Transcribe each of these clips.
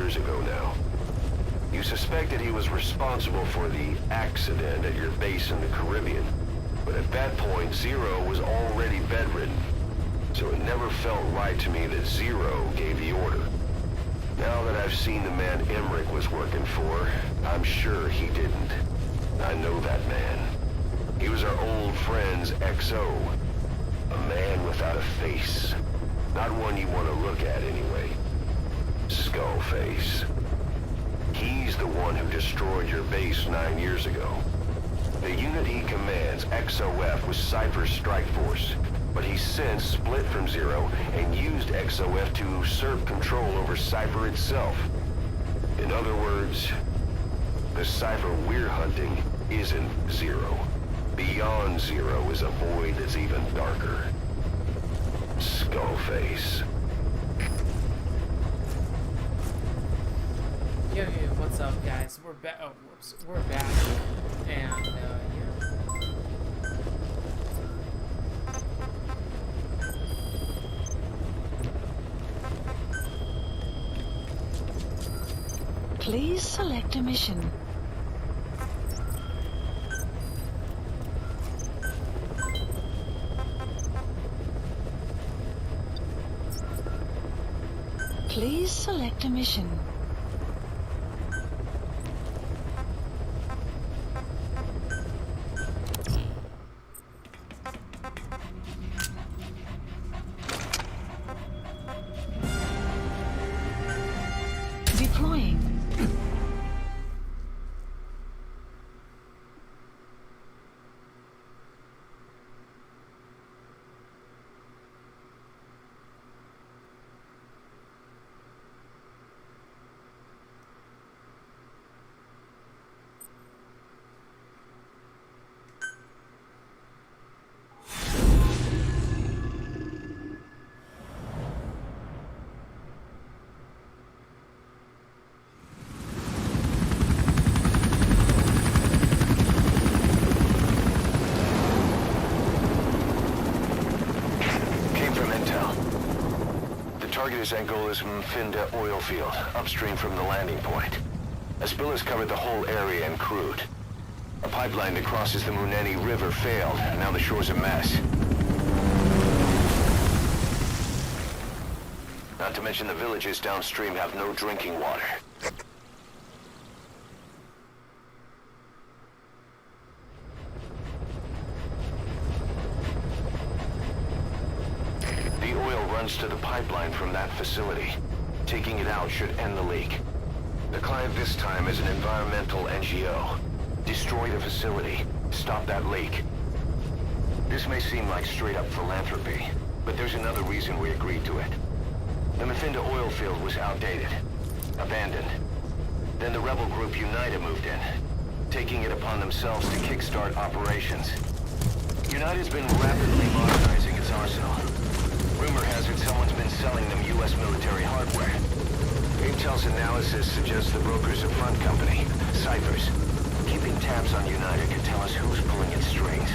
years ago now. You suspected he was responsible for the accident at your base in the Caribbean, but at that point, Zero was already bedridden, so it never felt right to me that Zero gave the order. Now that I've seen the man Emmerich was working for, I'm sure he didn't. I know that man. He was our old friend's XO. A man without a face. Not one you want to look at anyway. Skullface. He's the one who destroyed your base 9 years ago. The unit he commands, XOF, was Cypher's strike force, but he's since split from Zero and used XOF to usurp control over Cypher itself. In other words, the Cypher we're hunting isn't Zero. Beyond Zero is a void that's even darker. Skullface. Yo, what's up, guys? We're back. Oh, whoops. We're back. And, yeah. Please select a mission. Please select a mission. Deploying. Target is Angola's Mfinda oil field, upstream from the landing point. A spill has covered the whole area and crude. A pipeline that crosses the Muneni River failed, and now the shore's a mess. Not to mention the villages downstream have no drinking water. To the pipeline from that facility. Taking it out should end the leak. The client this time is an environmental NGO. Destroy the facility. Stop that leak. This may seem like straight-up philanthropy, but there's another reason we agreed to it. The Mfinda oil field was outdated. Abandoned. Then the rebel group Unida moved in, taking it upon themselves to kickstart operations. Unida's been rapidly modernizing its arsenal. Rumor has it someone's been selling them U.S. military hardware. Intel's analysis suggests the broker's a front company, Cyphers. Keeping tabs on Unida could tell us who's pulling its strings.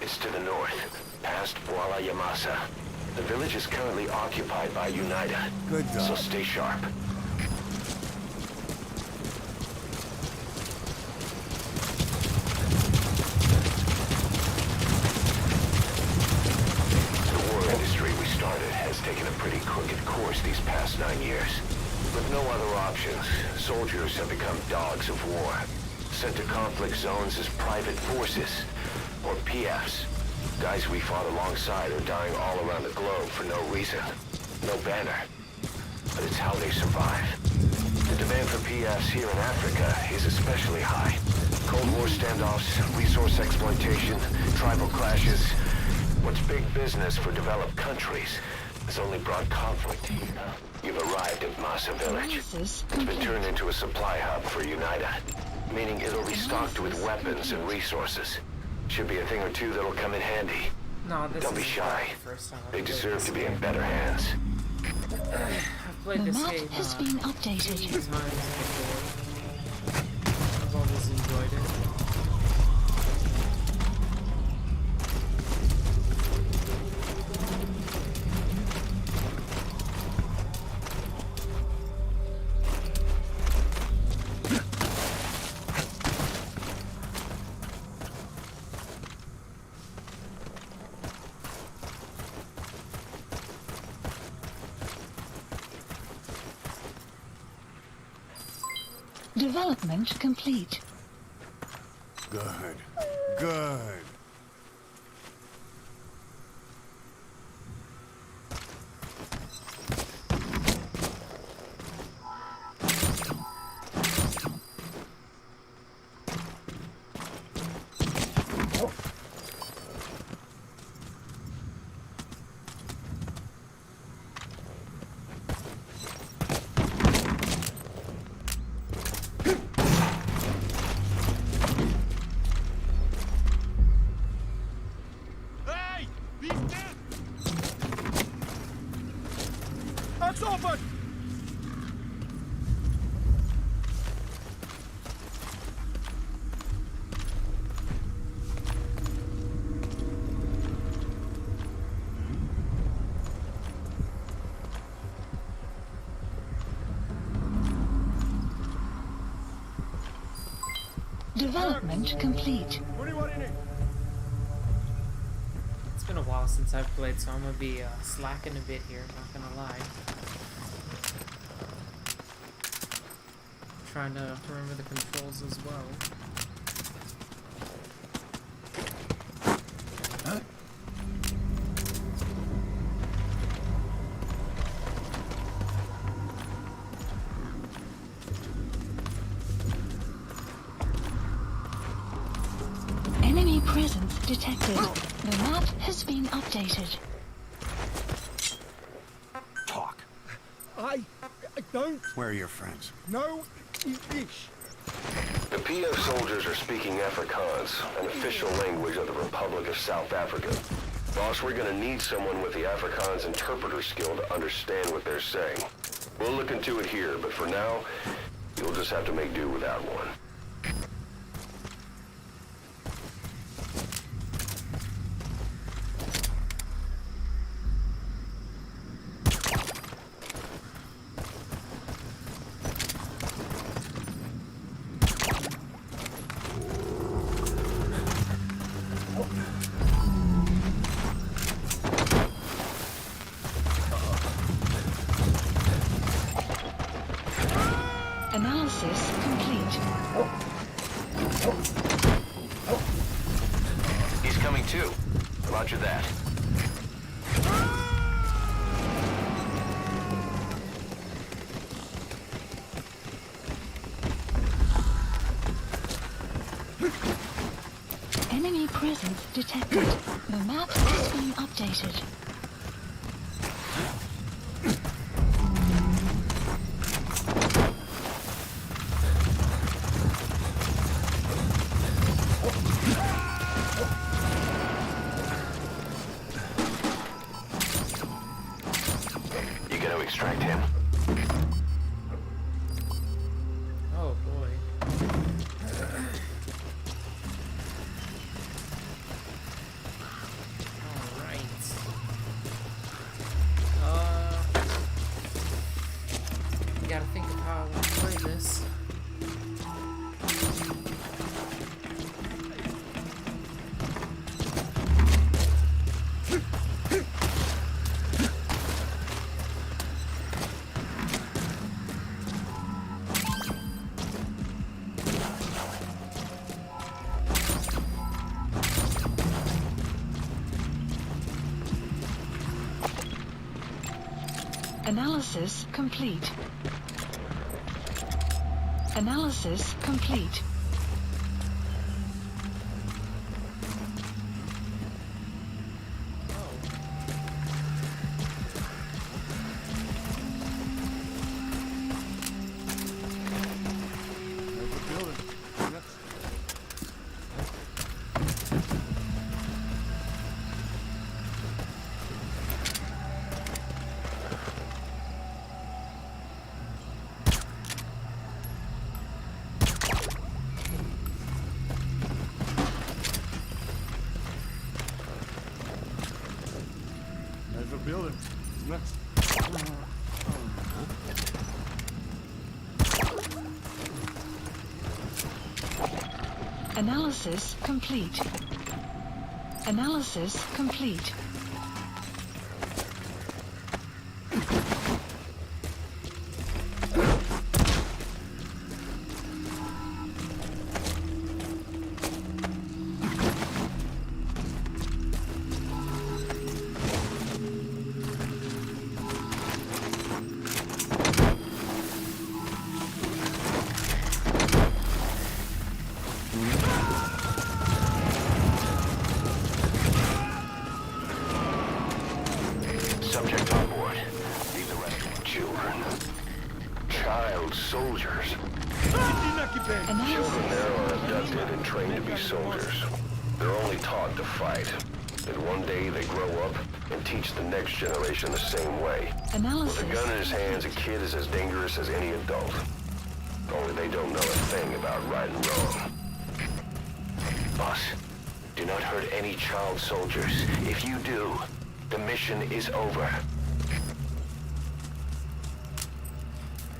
It's to the north, past Wala Yamasa. The village is currently occupied by Unida. Good job. So stay sharp. The war industry we started has taken a pretty crooked course these past 9 years. With no other options, soldiers have become dogs of war, sent to conflict zones as private forces. Or PFs. Guys we fought alongside are dying all around the globe for no reason. No banner. But it's how they survive. The demand for PFs here in Africa is especially high. Cold War standoffs, resource exploitation, tribal clashes. What's big business for developed countries has only brought conflict here. You've arrived at Masa Village. Analysis It's been complete. turned into a supply hub for UNITA, meaning it'll be stocked with weapons and resources. Should be a thing or two that'll come in handy. No, this Don't be is shy. the first time I've They played deserve this to be game. in better hands. I've played The this map game has been updated. many times before. I've always enjoyed it. Development complete. Good. Good. Hey! He's dead! That's open! Development complete. Anyone in it? It's been a while since I've played, so I'm gonna be slacking a bit here, not gonna lie. Trying to remember the controls as well. Enemy presence detected. The map has been updated. Talk. I don't Where are your friends? know English. The PF soldiers are speaking Afrikaans, an official language of the Republic of South Africa. Boss, we're gonna need someone with the Afrikaans interpreter skill to understand what they're saying. We'll look into it here, but for now, you'll just have to make do without one. Analysis complete. He's coming too. Roger that. Enemy presence detected. The map has been updated. You gonna extract him? Oh boy. Alright. Gotta think of how I want to play this. Analysis complete. Analysis complete. There's a building. Analysis complete. Analysis complete. Subject on board. Leave the rest of the children. Child soldiers. Children there are abducted and trained to be soldiers. They're only taught to fight. And one day they grow up and teach the next generation the same way. Analysis. With a gun in his hands, a kid is as dangerous as any adult. Only they don't know a thing about right and wrong. Boss, do not hurt any child soldiers. If you do, the mission is over. I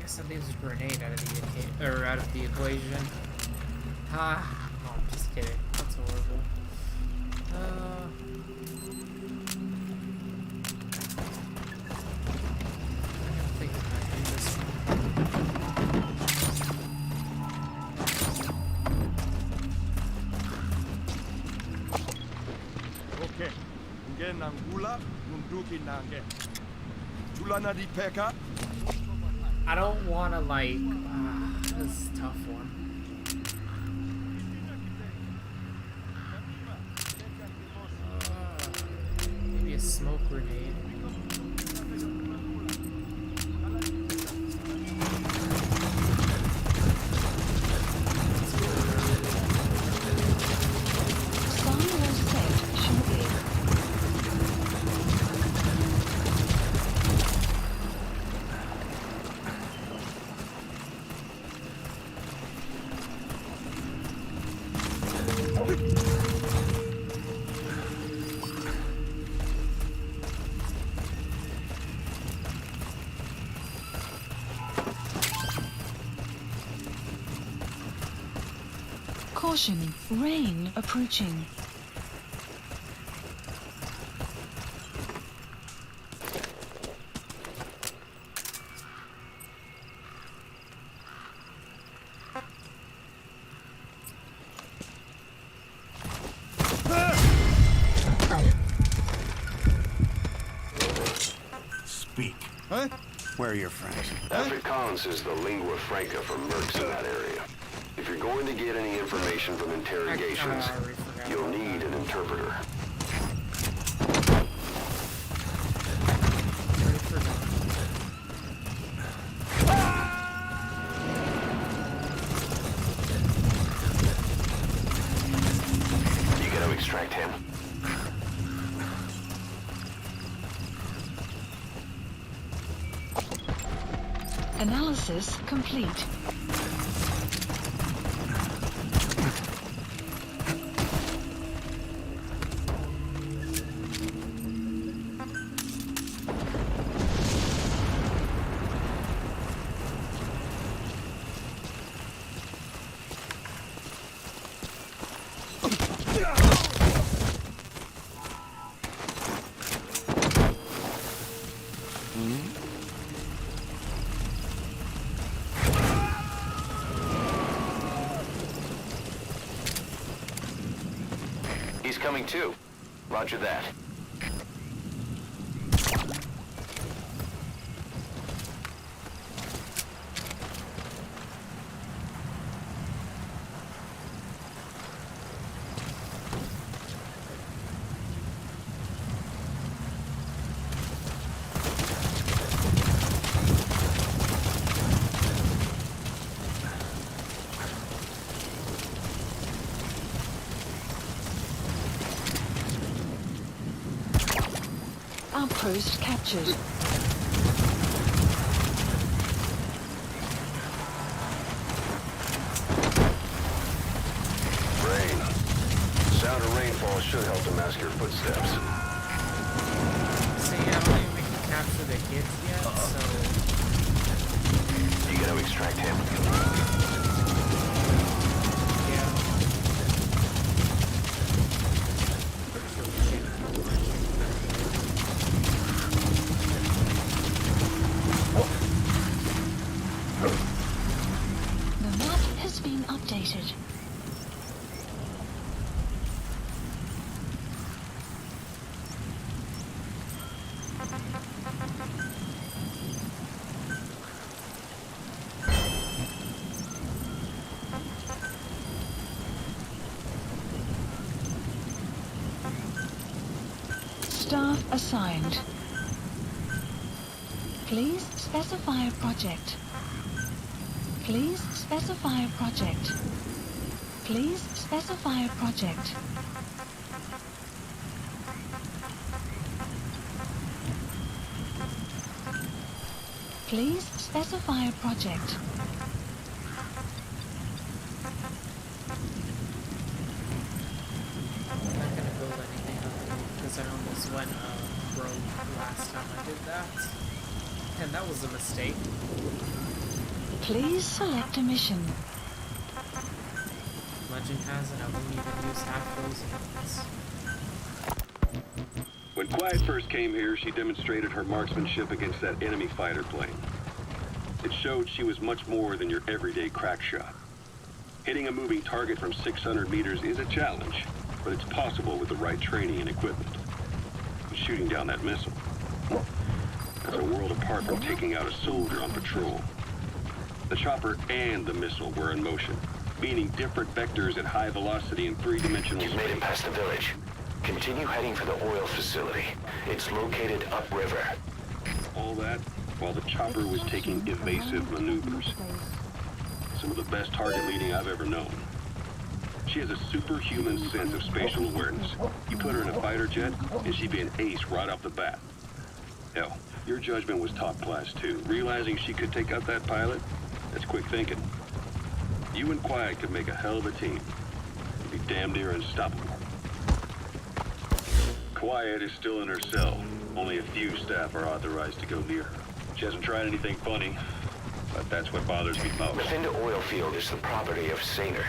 guess that leaves a grenade out of the equation. Ah, no, I'm just kidding. That's horrible. I don't think I'm gonna do this one. Okay. Ngen nang gula, nunduki nange. Gula na di peka. I don't want to like. This is a tough one. Maybe a smoke grenade. Sun will set shortly. Caution, rain approaching. Speak. Huh? Where are your friends? Afrikaans is the lingua franca for mercs in that area. If you're going to get any information from interrogations, I already forgot you'll about need an interpreter. Already forgot. You gotta extract him. Analysis complete. He's coming too. Roger that. Outpost captured. Rain. Sound of rainfall should help to mask your footsteps. Sam. Staff assigned. Please specify a project. Please specify a project. Please specify a project. Please specify a project. I'm not gonna build anything up because I almost went rogue last time I did that. And that was a mistake. Please select a mission. Legend has it, I won't even use half those units. When Quiet first came here, she demonstrated her marksmanship against that enemy fighter plane. It showed she was much more than your everyday crack shot. Hitting a moving target from 600 meters is a challenge, but it's possible with the right training and equipment. And shooting down that missile, that's a world apart from taking out a soldier on patrol. The chopper and the missile were in motion, meaning different vectors at high velocity in three-dimensional You've made it space. past the village. Continue heading for the oil facility. It's located upriver. All that while the chopper was taking evasive maneuvers. Some of the best target leading I've ever known. She has a superhuman sense of spatial awareness. You put her in a fighter jet, and she'd be an ace right off the bat. Hell, your judgment was top class too. Realizing she could take out that pilot, that's quick thinking. You and Quiet could make a hell of a team. You'd be damn near unstoppable. Quiet is still in her cell. Only a few staff are authorized to go near her. She hasn't tried anything funny, but that's what bothers me most. The Finda oil field is the property of Saner,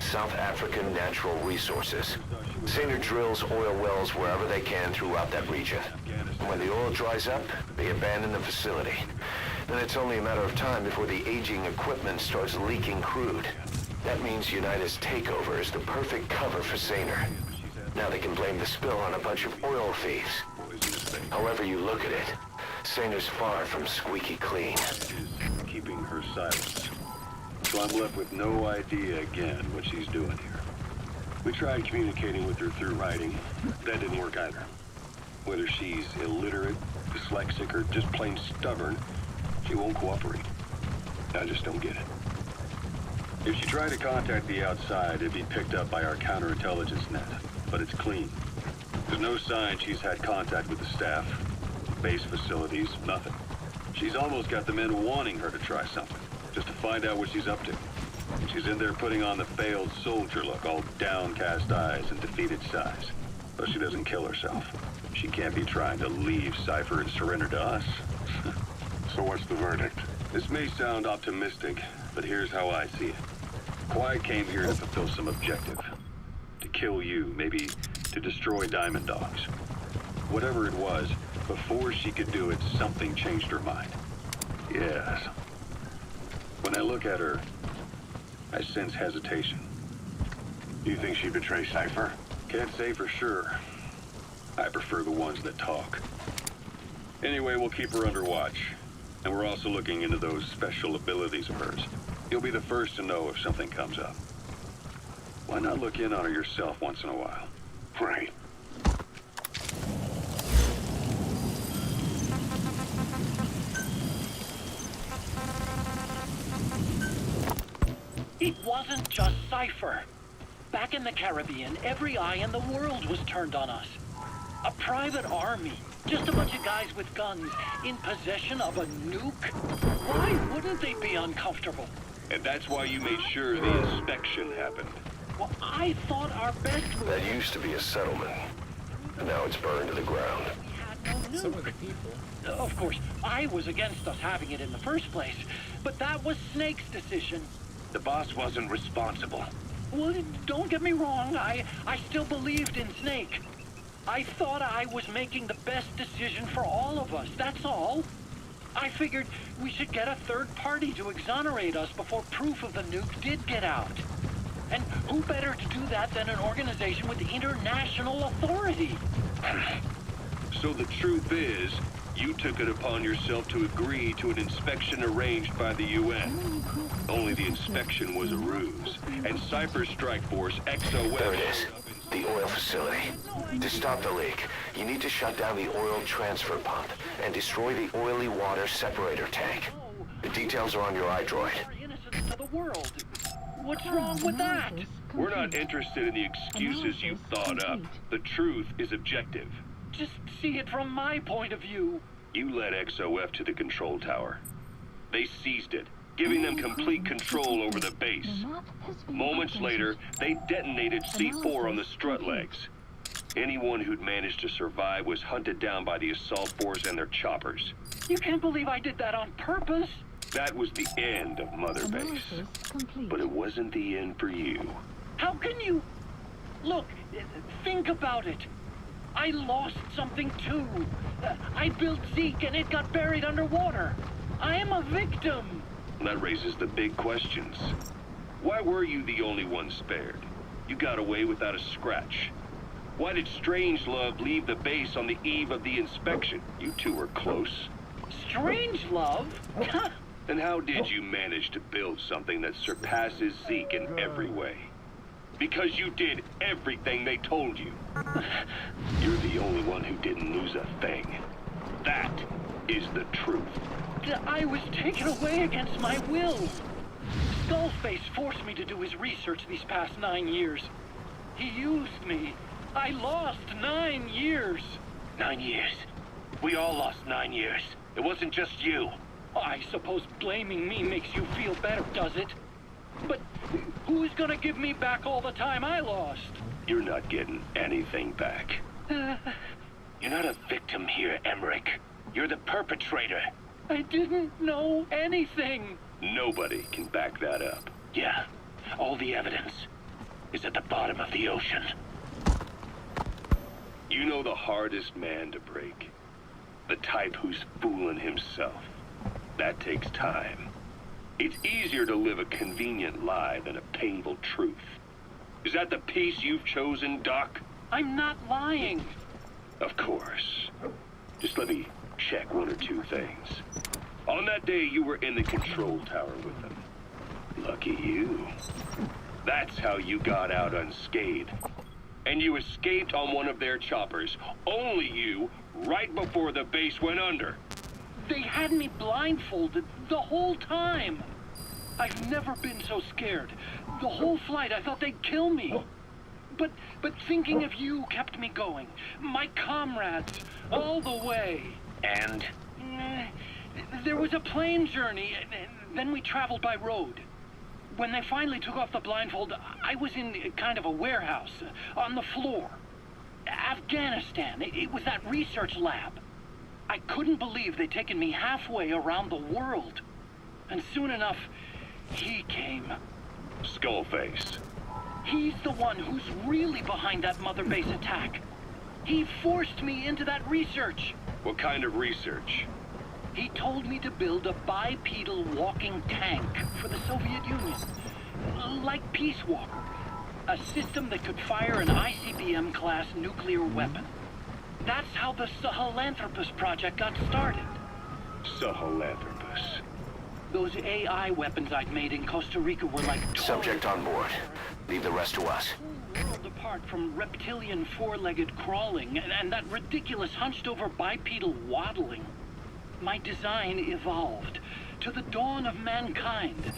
South African Natural Resources. Saner drills oil wells wherever they can throughout that region. And when the oil dries up, they abandon the facility. Then it's only a matter of time before the aging equipment starts leaking crude. That means United's takeover is the perfect cover for Saner. Now they can blame the spill on a bunch of oil thieves. However you look at it, Saner's far from squeaky clean. Keeping her silent. So I'm left with no idea again what she's doing here. We tried communicating with her through writing. That didn't work either. Whether she's illiterate, dyslexic, or just plain stubborn, she won't cooperate. I just don't get it. If she tried to contact the outside, it'd be picked up by our counterintelligence net. But it's clean. There's no sign she's had contact with the staff, base facilities, nothing. She's almost got the men wanting her to try something, just to find out what she's up to. She's in there putting on the failed soldier look, all downcast eyes and defeated sighs. But she doesn't kill herself. She can't be trying to leave Cypher and surrender to us. So what's the verdict? This may sound optimistic, but here's how I see it. Quiet came here to fulfill some objective. To kill you, maybe to destroy Diamond Dogs. Whatever it was, before she could do it, something changed her mind. Yes. When I look at her, I sense hesitation. You think she'd betray Cypher? Can't say for sure. I prefer the ones that talk. Anyway, we'll keep her under watch. And we're also looking into those special abilities of hers. You'll be the first to know if something comes up. Why not look in on her yourself once in a while? Right. It wasn't just Cypher. Back in the Caribbean, every eye in the world was turned on us. A private army, just a bunch of guys with guns, in possession of a nuke? Why wouldn't they be uncomfortable? And that's why you made sure the inspection happened. Well, I thought our best was That used to be a settlement. Now it's burned to the ground. we had no So nuke. were the people. Of course, I was against us having it in the first place, but that was Snake's decision. The boss wasn't responsible. Well, don't get me wrong, I still believed in Snake. I thought I was making the best decision for all of us, that's all. I figured we should get a third party to exonerate us before proof of the nuke did get out. And who better to do that than an organization with international authority? So the truth is, you took it upon yourself to agree to an inspection arranged by the UN. Only the inspection was a ruse, and Cypher's strike force, XOF, There it is. showed up in The oil facility. To stop the leak, you need to shut down the oil transfer pump and destroy the oily water separator tank. The details are on your iDroid. Innocence to the world. What's wrong with that? We're not interested in the excuses you thought up. The truth is objective. Just see it from my point of view. You led XOF to the control tower. They seized it, giving them complete control over the base. Moments later, they detonated C4 on the strut legs. Anyone who'd managed to survive was hunted down by the assault force and their choppers. You can't believe I did that on purpose. That was the end of Mother Base. But it wasn't the end for you. How can you... Look, think about it. I lost something too. I built Zeke and it got buried underwater. I am a victim. That raises the big questions. Why were you the only one spared? You got away without a scratch. Why did Strangelove leave the base on the eve of the inspection? You two were close. Strangelove? And how did you manage to build something that surpasses Zeke in every way? Because you did everything they told you. You're the only one who didn't lose a thing. That is the truth. I was taken away against my will. Skullface forced me to do his research these past 9 years. He used me. I lost 9 years. 9 years. We all lost 9 years. It wasn't just you. I suppose blaming me makes you feel better, does it? But who's gonna give me back all the time I lost? You're not getting anything back. You're not a victim here, Emmerich. You're the perpetrator. I didn't know anything. Nobody can back that up. Yeah, all the evidence is at the bottom of the ocean. You know the hardest man to break. The type who's fooling himself. That takes time. It's easier to live a convenient lie than a painful truth. Is that the piece you've chosen, Doc? I'm not lying. Of course. Just let me check one or two things. On that day, you were in the control tower with them. Lucky you. That's how you got out unscathed. And you escaped on one of their choppers. Only you, right before the base went under. They had me blindfolded the whole time. I've never been so scared. The whole flight, I thought they'd kill me. But thinking of you kept me going. My comrades, all the way. And? There was a plane journey, then we traveled by road. When they finally took off the blindfold, I was in kind of a warehouse, on the floor. Afghanistan, it was that research lab. I couldn't believe they'd taken me halfway around the world. And soon enough, he came. Skullface. He's the one who's really behind that Mother Base attack. He forced me into that research. What kind of research? He told me to build a bipedal walking tank for the Soviet Union. Like Peace Walker. A system that could fire an ICBM-class nuclear weapon. That's how the Sahelanthropus project got started. Sahelanthropus. Those AI weapons I'd made in Costa Rica were like toys. Subject on board. Leave the rest to us. World apart from reptilian four-legged crawling and that ridiculous hunched-over bipedal waddling. My design evolved to the dawn of mankind.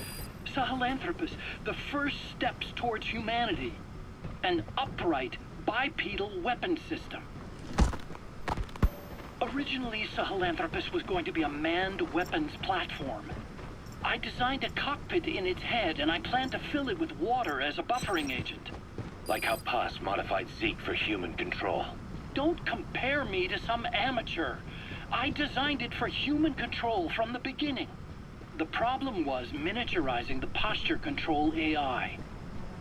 Sahelanthropus, the first steps towards humanity. An upright bipedal weapon system. Originally, Sahelanthropus was going to be a manned weapons platform. I designed a cockpit in its head, and I planned to fill it with water as a buffering agent. Like how Paz modified Zeke for human control. Don't compare me to some amateur. I designed it for human control from the beginning. The problem was miniaturizing the posture control AI.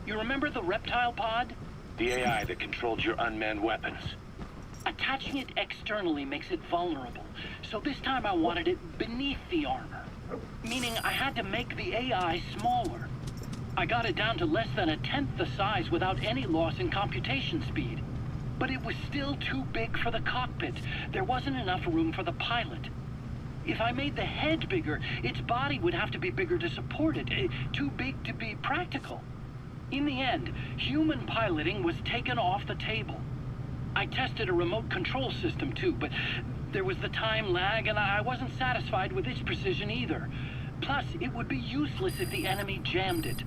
You remember the reptile pod? The AI that controlled your unmanned weapons. Attaching it externally makes it vulnerable, so this time I wanted it beneath the armor. Meaning I had to make the AI smaller. I got it down to less than 1/10 the size without any loss in computation speed. But it was still too big for the cockpit. There wasn't enough room for the pilot. If I made the head bigger, its body would have to be bigger to support it. Too big to be practical. In the end, human piloting was taken off the table. I tested a remote control system too, but there was the time lag and I wasn't satisfied with its precision either. Plus, it would be useless if the enemy jammed it.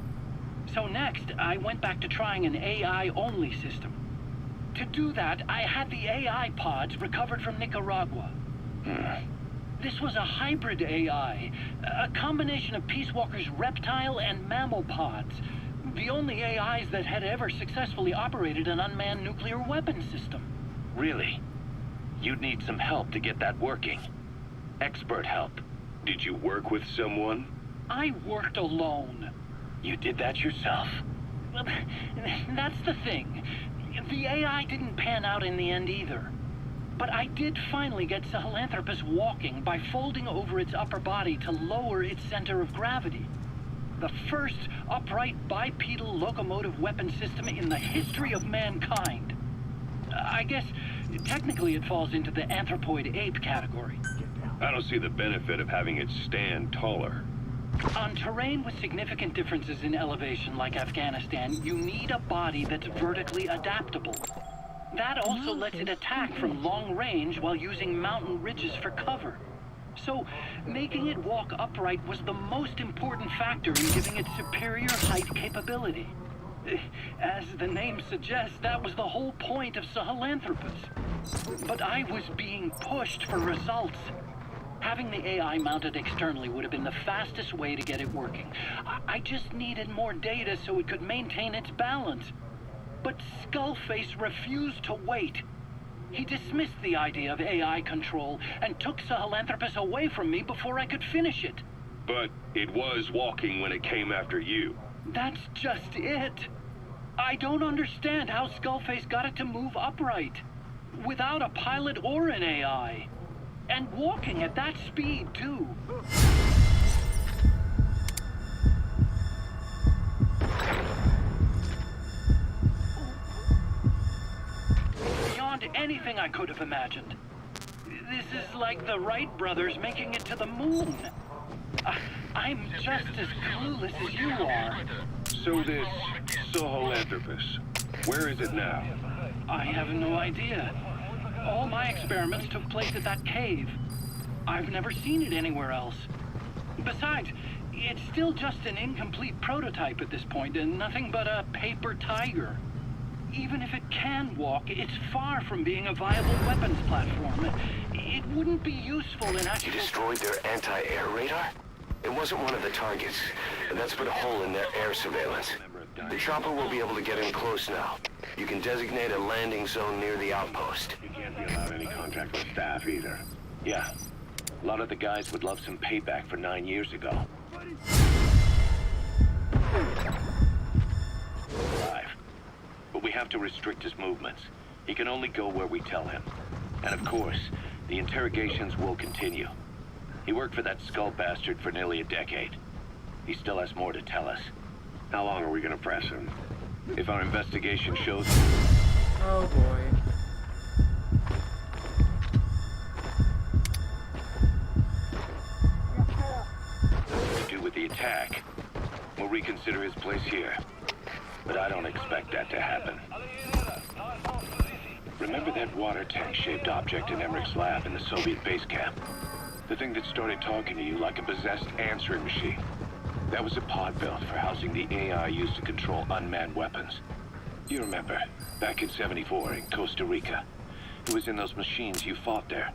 So next, I went back to trying an AI-only system. To do that, I had the AI pods recovered from Nicaragua. This was a hybrid AI, a combination of Peace Walker's reptile and mammal pods. The only AIs that had ever successfully operated an unmanned nuclear weapon system. Really? You'd need some help to get that working. Expert help. Did you work with someone? I worked alone. You did that yourself? Well, that's the thing. The AI didn't pan out in the end either. But I did finally get Sahelanthropus walking by folding over its upper body to lower its center of gravity. The first upright bipedal locomotive weapon system in the history of mankind. I guess technically it falls into the anthropoid ape category. I don't see the benefit of having it stand taller. On terrain with significant differences in elevation like Afghanistan, you need a body that's vertically adaptable. That also lets it attack from long range while using mountain ridges for cover. So, making it walk upright was the most important factor in giving it superior height capability. As the name suggests, that was the whole point of Sahelanthropus. But I was being pushed for results. Having the AI mounted externally would have been the fastest way to get it working. I just needed more data so it could maintain its balance. But Skullface refused to wait. He dismissed the idea of AI control and took Sahelanthropus away from me before I could finish it. But it was walking when it came after you. That's just it. I don't understand how Skullface got it to move upright, without a pilot or an AI. And walking at that speed, too. Beyond anything I could have imagined. This is like the Wright brothers making it to the moon. I'm just as clueless as you are. So this Sahelanthropus, where is it now? I have no idea. All my experiments took place at that cave. I've never seen it anywhere else. Besides, it's still just an incomplete prototype at this point, and nothing but a paper tiger. Even if it can walk, it's far from being a viable weapons platform. It wouldn't be useful in actual... You destroyed their anti-air radar? It wasn't one of the targets. That's put a hole in their air surveillance. The chopper will be able to get in close now. You can designate a landing zone near the outpost. You can't be allowed any contact with staff either. Yeah. A lot of the guys would love some payback for 9 years ago. Alive. But we have to restrict his movements. He can only go where we tell him. And of course, the interrogations will continue. He worked for that skull bastard for nearly a decade. He still has more to tell us. How long are we gonna press him? If our investigation shows... Oh boy. to do with the attack, we'll reconsider his place here. But I don't expect that to happen. Remember that water tank-shaped object in Emmerich's lab in the Soviet base camp? The thing that started talking to you like a possessed answering machine. That was a pod built for housing the AI used to control unmanned weapons. You remember, back in '74 in Costa Rica. It was in those machines you fought there.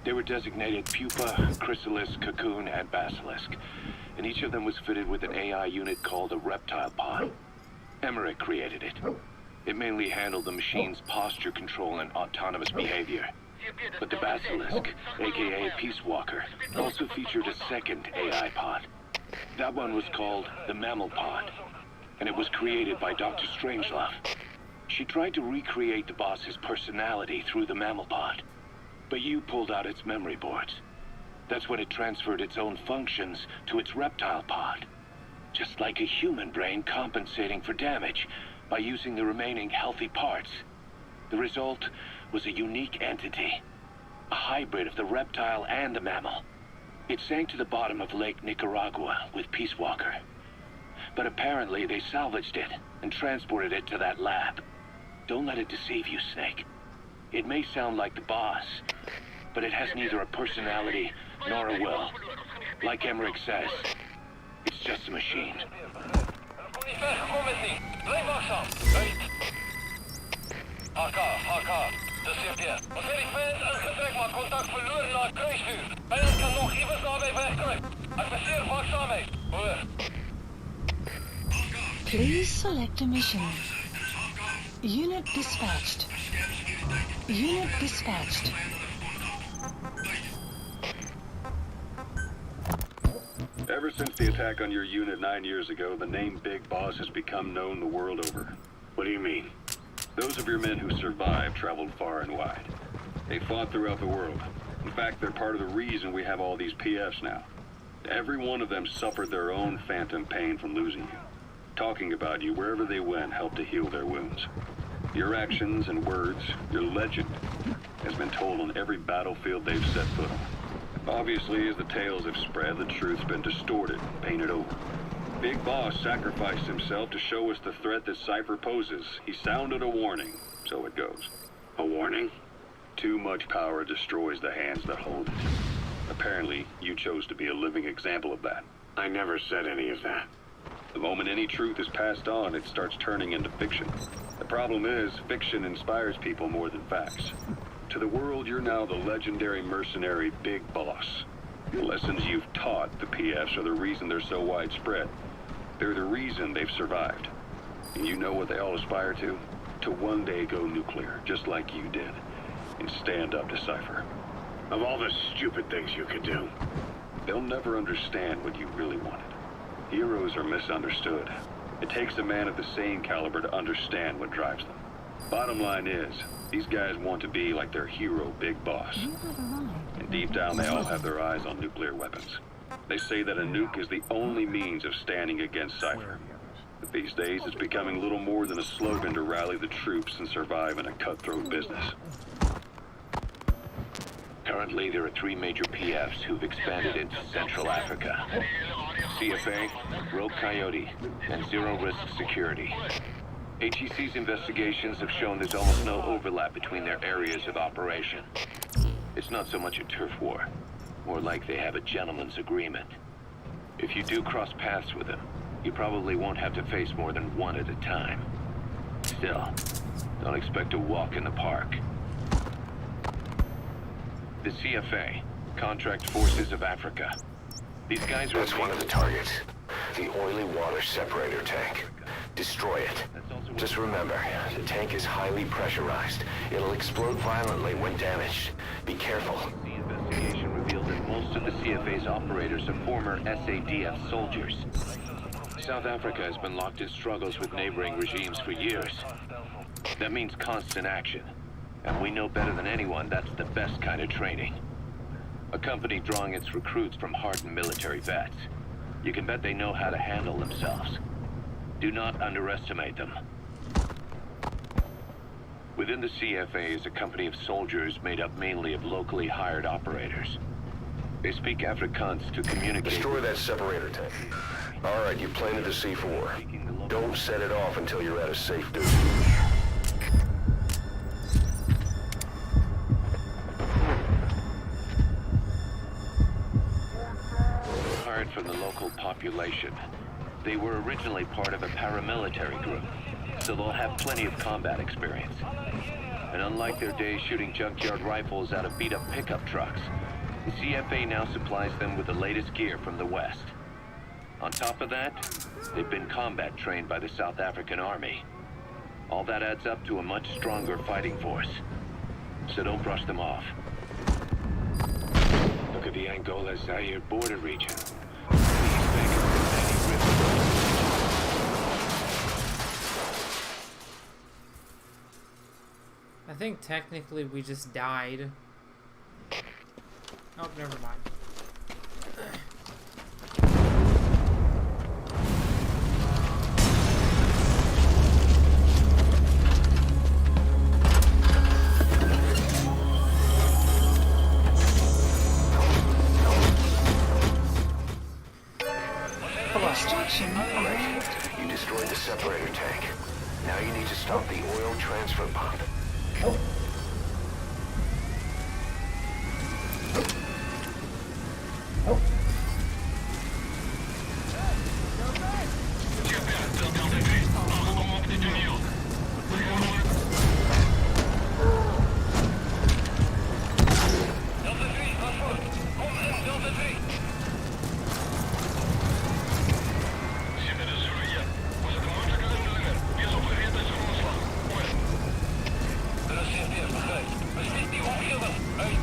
They were designated Pupa, Chrysalis, Cocoon, and Basilisk. And each of them was fitted with an AI unit called a reptile pod. Emmerich created it. It mainly handled the machine's posture control and autonomous behavior. But the Basilisk, aka Peace Walker, also featured a second AI pod. That one was called the Mammal Pod, and it was created by Dr. Strangelove. She tried to recreate the boss's personality through the Mammal Pod, but you pulled out its memory boards. That's when it transferred its own functions to its reptile pod. Just like a human brain compensating for damage by using the remaining healthy parts. The result was a unique entity, a hybrid of the reptile and the mammal. It sank to the bottom of Lake Nicaragua with Peace Walker. But apparently they salvaged it and transported it to that lab. Don't let it deceive you, Snake. It may sound like the boss, but it has neither a personality nor a will. Like Emmerich says, it's just a machine. Dis hier. Ons het die fans ingetrek, maar kontak verloor na kruisvuur. Vijand kan nog iewers naby wegkruip. Adviseer waaksaamheid. Hoor. Please select a mission. Unit dispatched. Unit dispatched. Ever since the attack on your unit 9 years ago, the name Big Boss has become known the world over. What do you mean? Those of your men who survived traveled far and wide. They fought throughout the world. In fact, they're part of the reason we have all these PFs now. Every one of them suffered their own phantom pain from losing you. Talking about you wherever they went helped to heal their wounds. Your actions and words, your legend, has been told on every battlefield they've set foot on. Obviously, as the tales have spread, the truth's been distorted, painted over. Big Boss sacrificed himself to show us the threat that Cypher poses. He sounded a warning, so it goes. A warning? Too much power destroys the hands that hold it. Apparently, you chose to be a living example of that. I never said any of that. The moment any truth is passed on, it starts turning into fiction. The problem is, fiction inspires people more than facts. To the world, you're now the legendary mercenary Big Boss. The lessons you've taught the PFs are the reason they're so widespread. They're the reason they've survived. And you know what they all aspire to? To one day go nuclear, just like you did, and stand up to Cypher. Of all the stupid things you could do. They'll never understand what you really wanted. Heroes are misunderstood. It takes a man of the same caliber to understand what drives them. Bottom line is, these guys want to be like their hero, Big Boss. You have arrived. And deep down, they all have their eyes on nuclear weapons. They say that a nuke is the only means of standing against Cypher. But these days, it's becoming little more than a slogan to rally the troops and survive in a cutthroat business. Currently, there are 3 major PFs who've expanded into Central Africa. CFA, Rogue Coyote, and Zero Risk Security. HEC's investigations have shown there's almost no overlap between their areas of operation. It's not so much a turf war, more like they have a gentleman's agreement. If you do cross paths with them, you probably won't have to face more than one at a time. Still, don't expect to walk in the park. The CFA, Contract Forces of Africa. These guys are... That's one of the targets. The oily water separator tank. Destroy it. Just remember, the tank is highly pressurized. It'll explode violently when damaged. Be careful. The investigation revealed that most of the CFA's operators are former SADF soldiers. South Africa has been locked in struggles with neighboring regimes for years. That means constant action. And we know better than anyone that's the best kind of training. A company drawing its recruits from hardened military vets. You can bet they know how to handle themselves. Do not underestimate them. Within the CFA is a company of soldiers made up mainly of locally hired operators. They speak Afrikaans to communicate... Destroy that separator tank. All right, you planted the C4. Don't set it off until you're at a safe distance. Hired from the local population. They were originally part of a paramilitary group, so they'll have plenty of combat experience. And unlike their days shooting junkyard rifles out of beat-up pickup trucks, the CFA now supplies them with the latest gear from the West. On top of that, they've been combat trained by the South African Army. All that adds up to a much stronger fighting force. So don't brush them off. Look at the Angola-Zaire border region. I think technically we just died. Oh, never mind. Come on. Extraction Right. You destroyed the separator tank. Now you need to stop the oil transfer pump. Delta 3, antwoord. Kom in, Delta 3. Gereserveerd, begrijp. Beschiet die omgeving. Uit.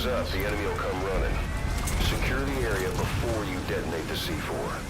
Up, the enemy will come running. Secure the area before you detonate the C4.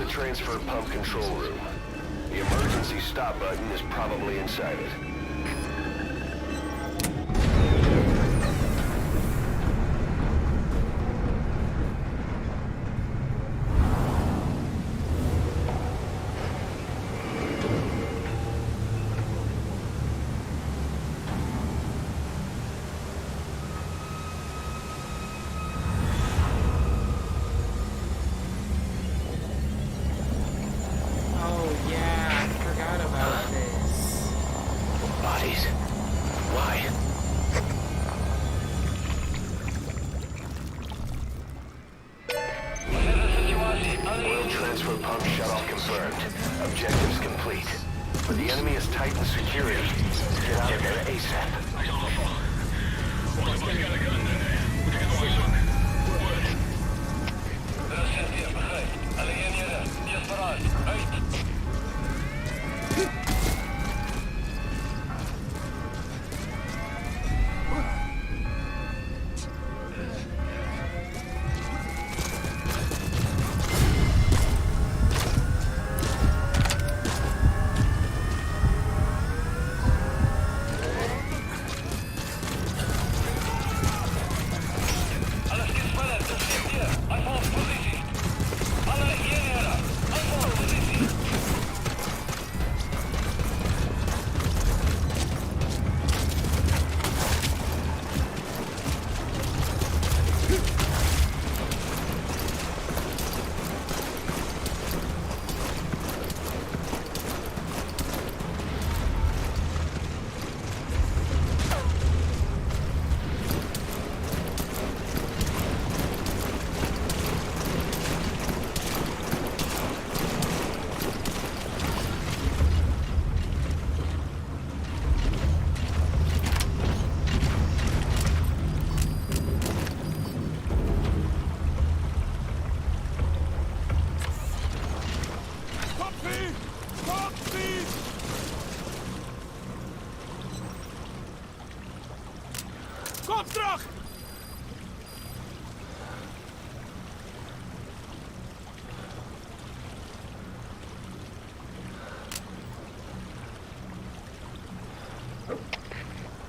Transfer pump control room. The emergency stop button is probably inside it. Objectives complete. But the enemy is tightened security. Get out of there ASAP. Gereserveerd, begrijp. Alleen hier. Hier is vooruit. Uit. Kom terug!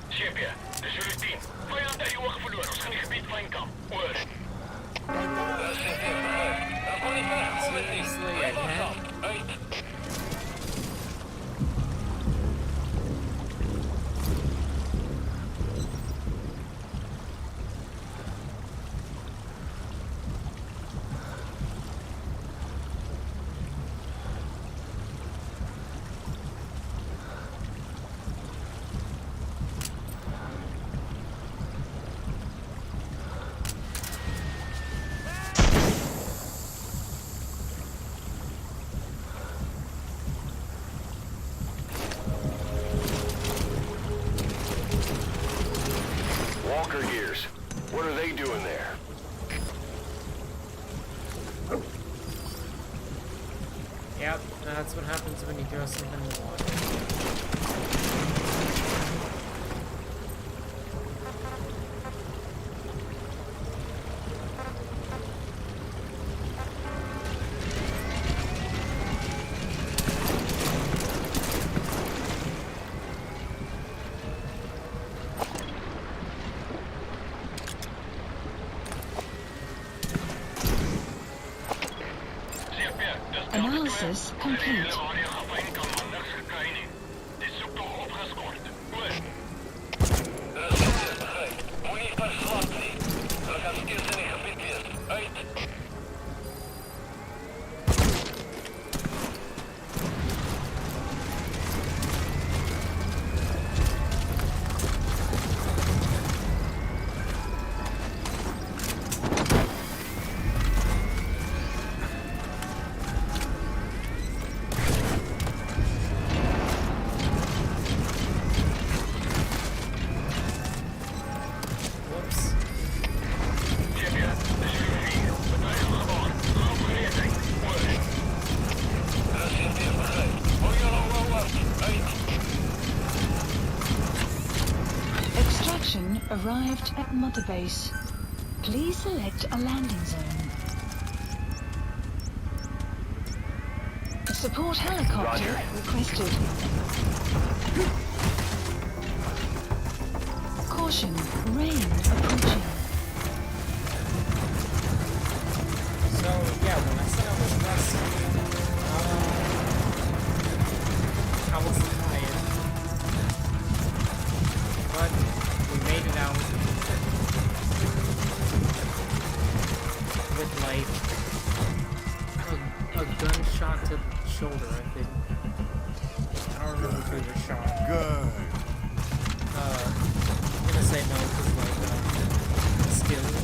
CP, dit is jullie team. Vijand uit je ogen verloren. Ons gaan die gebied van kamp. Oor. Dat kon niet weg. Kom met niet. Blijf wachten. Uit. Walker gears. What are they doing there? Yep, that's what happens when you throw something in the water. Analysis complete. Dit zoektocht opgescoord. Oor. Dat is het, begrijp. Moet niet per slag zien. We gaan stilzinnig gebied weer. Uit. Whoops. Extraction arrived at Mother Base. Please select a landing zone. A support helicopter Roger. requested. Caution, rain approaching. So, yeah, when I said I was resting, I was tired. But we made it out with like a gunshot to the shoulder, I think. I don't remember who was shot. Good. I'm gonna say no because like skills.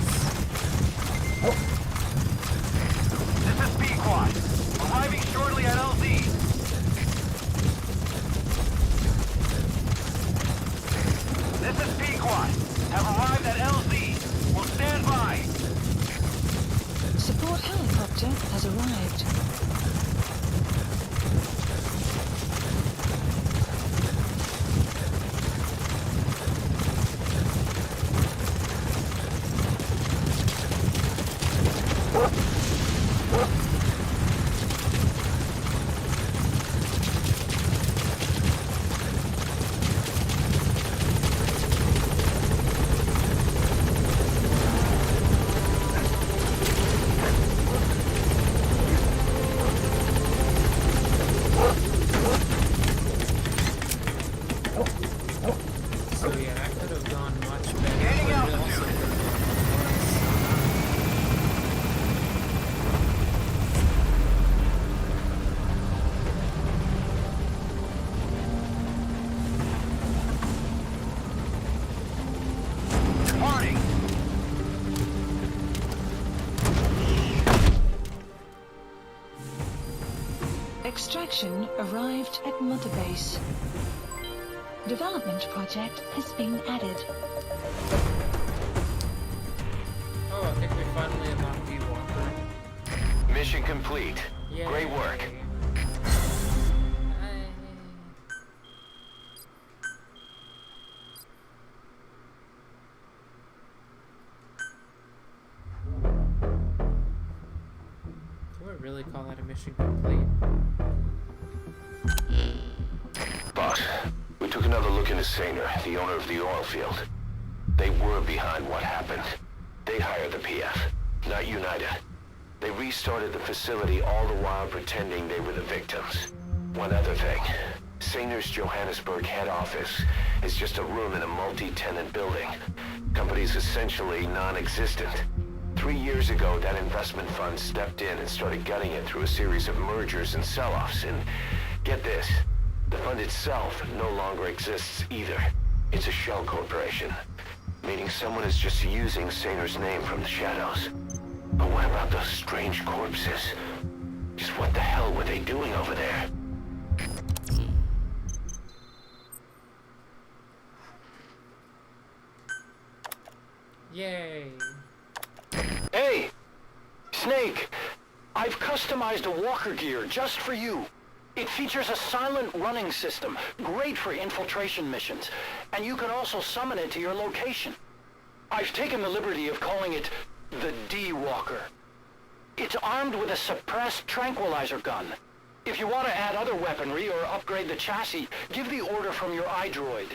This is B-Quad. Arriving shortly at LZ. This is B-Quad. Have arrived at LZ. Will stand by. Support helicopter has arrived. So yeah, that could have gone much better. Gaining but it altitude. also could have gone Departing. Extraction arrived at Mother Base. Development project has been added. Oh, I think we finally unlocked the Walker. Mission complete. Yay. Great work. really call that a mission complete. Boss, we took another look into Saner, the owner of the oil field. They were behind what happened. They hired the PF, not United. They restarted the facility all the while pretending they were the victims. One other thing. Saner's Johannesburg head office is just a room in a multi-tenant building. Company's essentially non-existent. 3 years ago, that investment fund stepped in and started gutting it through a series of mergers and sell-offs. And get this, the fund itself no longer exists either. It's a shell corporation, meaning someone is just using Saner's name from the shadows. But what about those strange corpses? Just what the hell were they doing over there? Yay! Hey! Snake! I've customized a walker gear just for you. It features a silent running system, great for infiltration missions, and you can also summon it to your location. I've taken the liberty of calling it the D-Walker. It's armed with a suppressed tranquilizer gun. If you want to add other weaponry or upgrade the chassis, give the order from your iDroid.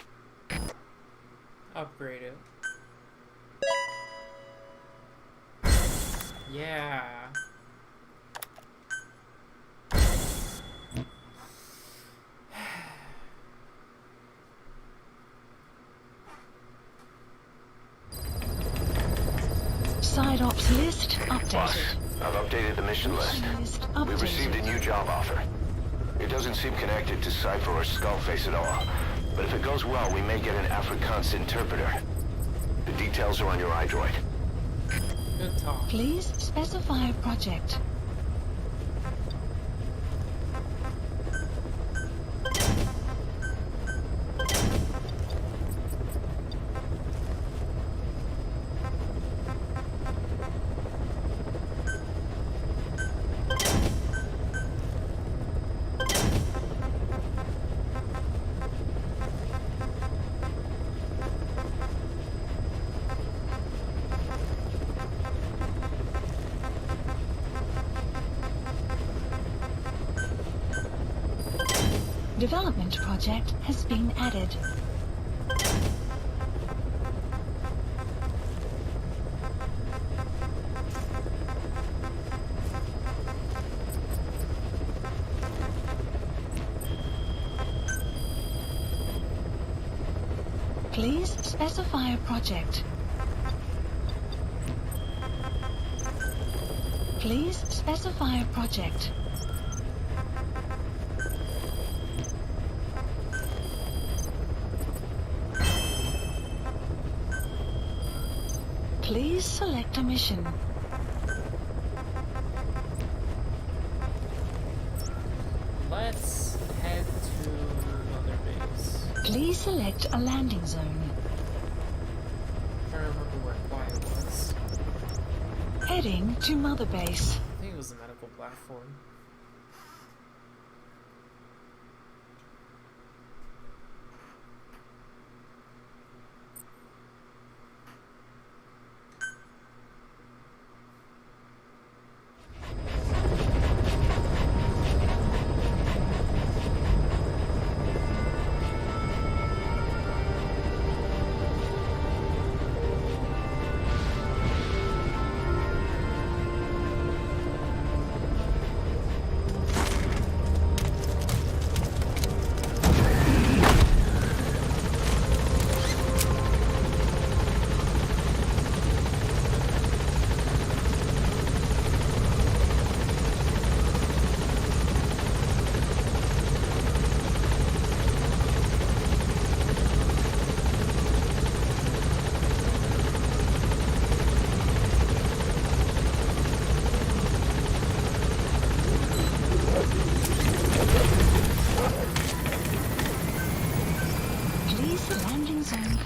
Upgrade it. Yeah. Side ops list Boss, updated. I've updated the mission list. List We received a updated. new job offer. It doesn't seem connected to Cypher or Skullface at all. But if it goes well, we may get an Afrikaans interpreter. The details are on your iDroid. Good talk. Please specify project. Development project has been added. Please specify a project. Please specify a project. Please select a mission. Let's head to Mother Base. Please select a landing zone. I don't remember where Quiet was. Heading to Mother Base. I think it was the medical platform.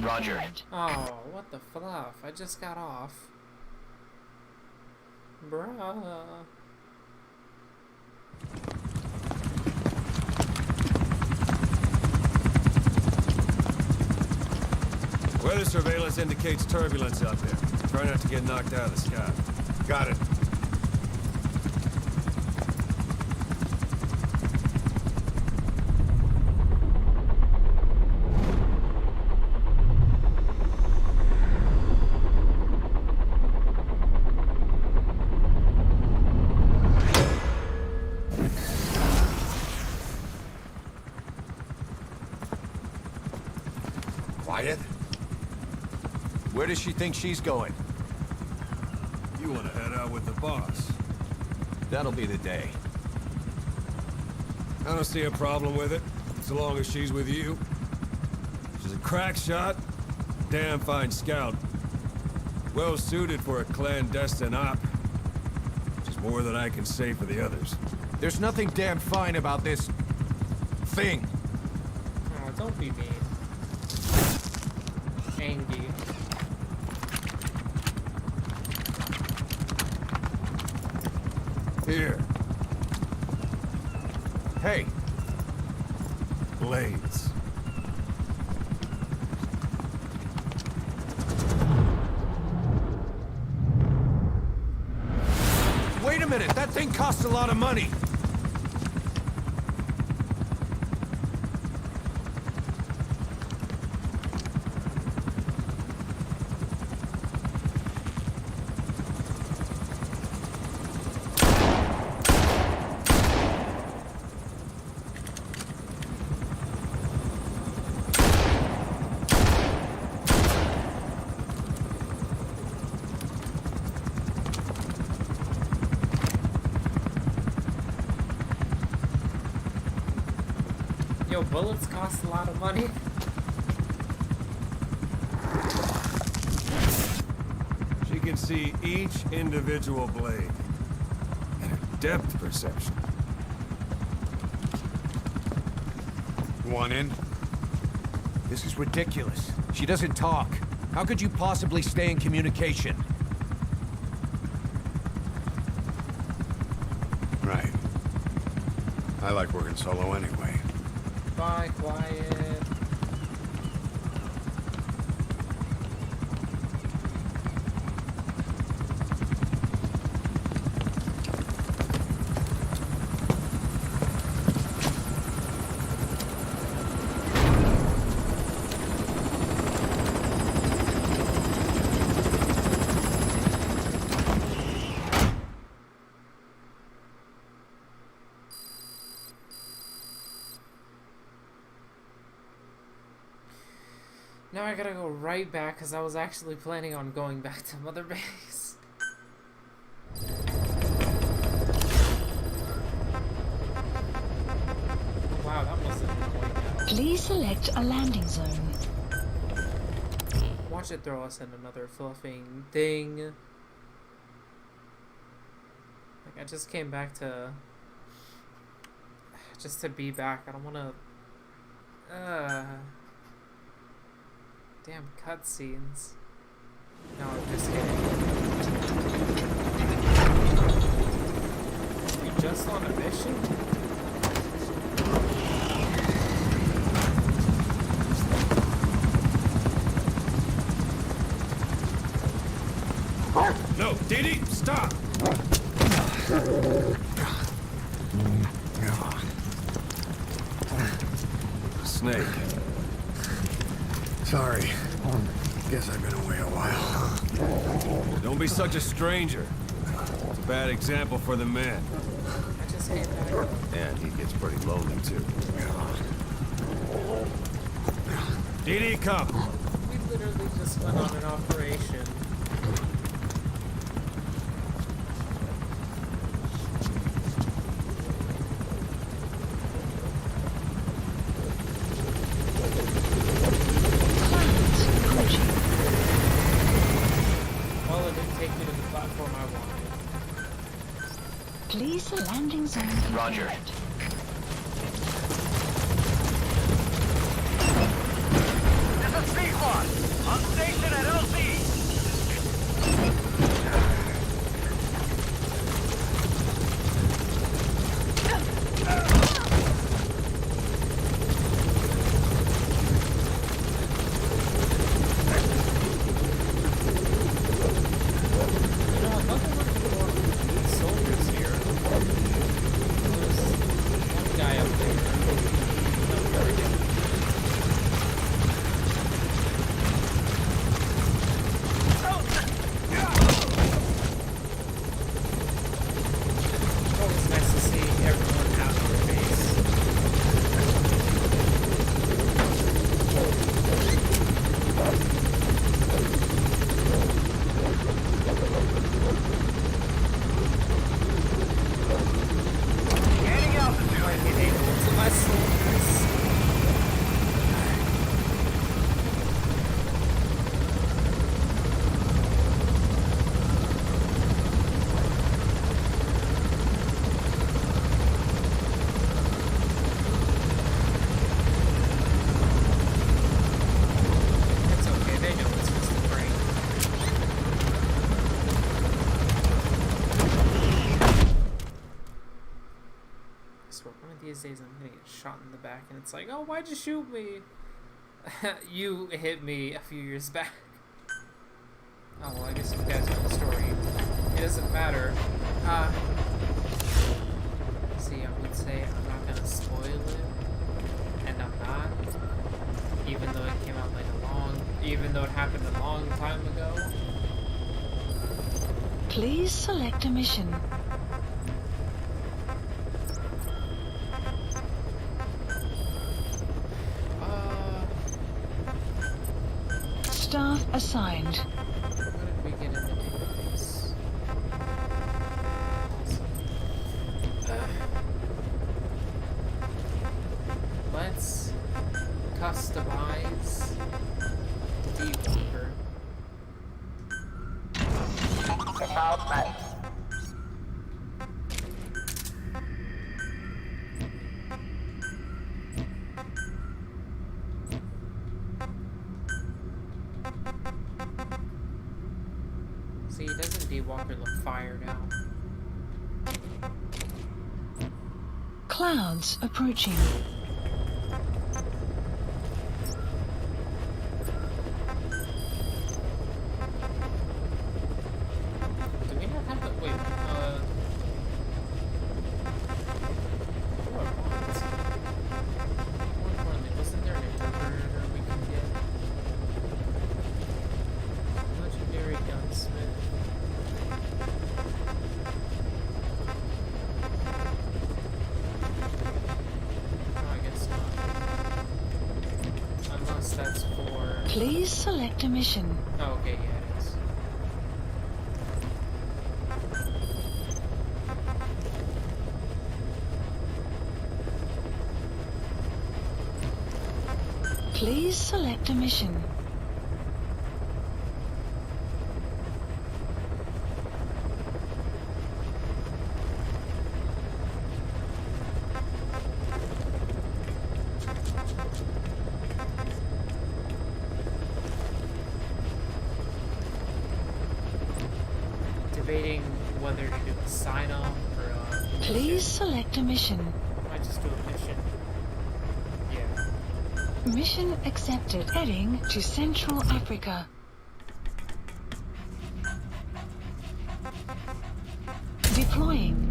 Roger. Oh, what the fluff? I just got off. Bruh. Weather surveillance indicates turbulence out there. Try not to get knocked out of the sky. Got it. Quiet? Where does she think she's going? You want to head out with the boss? That'll be the day. I don't see a problem with it, so long as she's with you. She's a crack shot, damn fine scout. Well suited for a clandestine op. Which is more than I can say for the others. There's nothing damn fine about this... thing. Oh, don't be mean. Angie. Here, Hey, blades. wait a minute! That thing costs a lot of money! Yo, bullets cost a lot of money. She can see each individual blade. And her depth perception. Want in? This is ridiculous. She doesn't talk. How could you possibly stay in communication? Right. I like working solo anyway. Bye, quiet. Now I gotta go right back because I was actually planning on going back to Mother Base. Wow, that wasn't going out. Please select a landing zone. Watch it throw us in another fluffing thing. Like, I just came back to... just to be back. I don't wanna... Damn cutscenes. No, I'm just kidding. You just on a mission? No, Didi, stop! Snake. Sorry. Guess I've been away a while. Don't be such a stranger. It's a bad example for the men. I just came back. And he gets pretty lonely, too. Didi, come! We literally just went on an operation. Well, it didn't take me to the platform I wanted. Please the landing zone. Roger. This is Speedquad. On station at LZ. You know, nothing like more soldiers here. days I'm gonna get shot in the back, and it's like, oh, why'd you shoot me? You hit me a few years back. Oh, well, I guess you guys know the story. It doesn't matter. See, I would say I'm not gonna spoil it, and I'm not. Even though it came out like even though it happened a long time ago. Please select a mission. Staff assigned. What did we get in the database? Let's customize Deeper. See, doesn't D-Walker look fire now? Clouds approaching. Do we not have to wait? What I want? More importantly, wasn't there an interpreter we can get? Legendary gunsmith. No, I guess not. Unless that's for. Please select a mission. Oh, okay, yeah, it is. Please select a mission. Debating whether to do a sign-off or a Please select a mission. I might just do a mission. Yeah. Mission accepted. Heading to Central Africa. Deploying.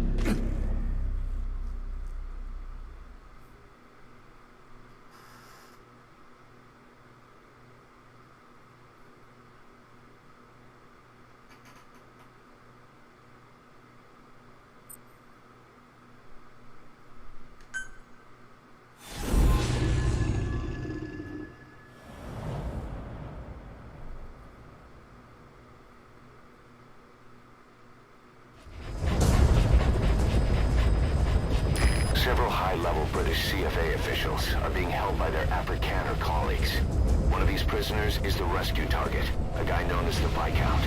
Several high-level British CFA officials are being held by their Afrikaner colleagues. One of these prisoners is the rescue target, a guy known as the Viscount.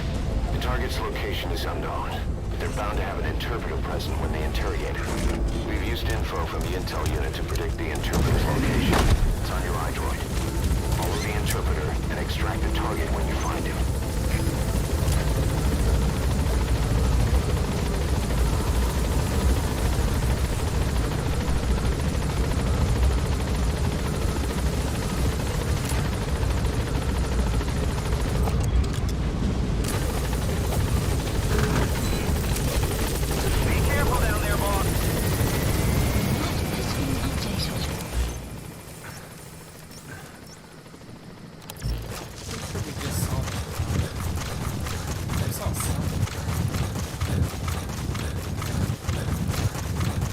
The target's location is unknown, but they're bound to have an interpreter present when they interrogate him. We've used info from the intel unit to predict the interpreter's location. It's on your iDroid. Follow the interpreter and extract the target when you find him.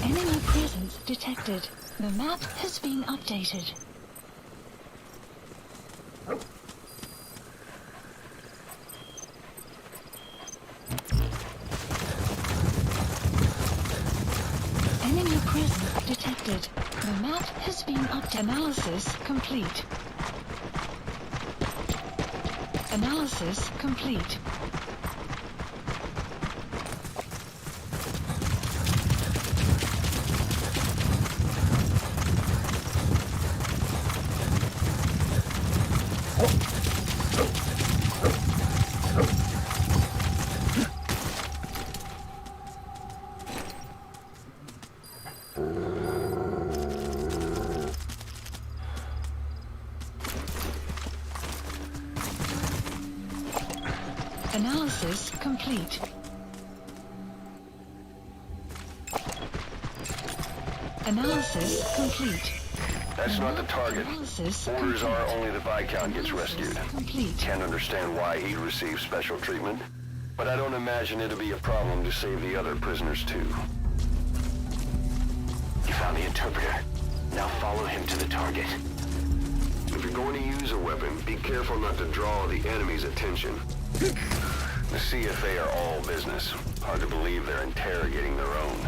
Enemy presence detected. The map has been updated. Enemy presence detected. The map has been updated. Analysis complete. Analysis complete. Analysis complete. Analysis complete. That's not the target. Analysis Orders complete. are only the Viscount gets rescued. Complete. Can't understand why he receives special treatment, but I don't imagine it'll be a problem to save the other prisoners too. You found the interpreter. Now follow him to the target. If you're going to use a weapon, be careful not to draw the enemy's attention. The CFA are all business. Hard to believe they're interrogating their own.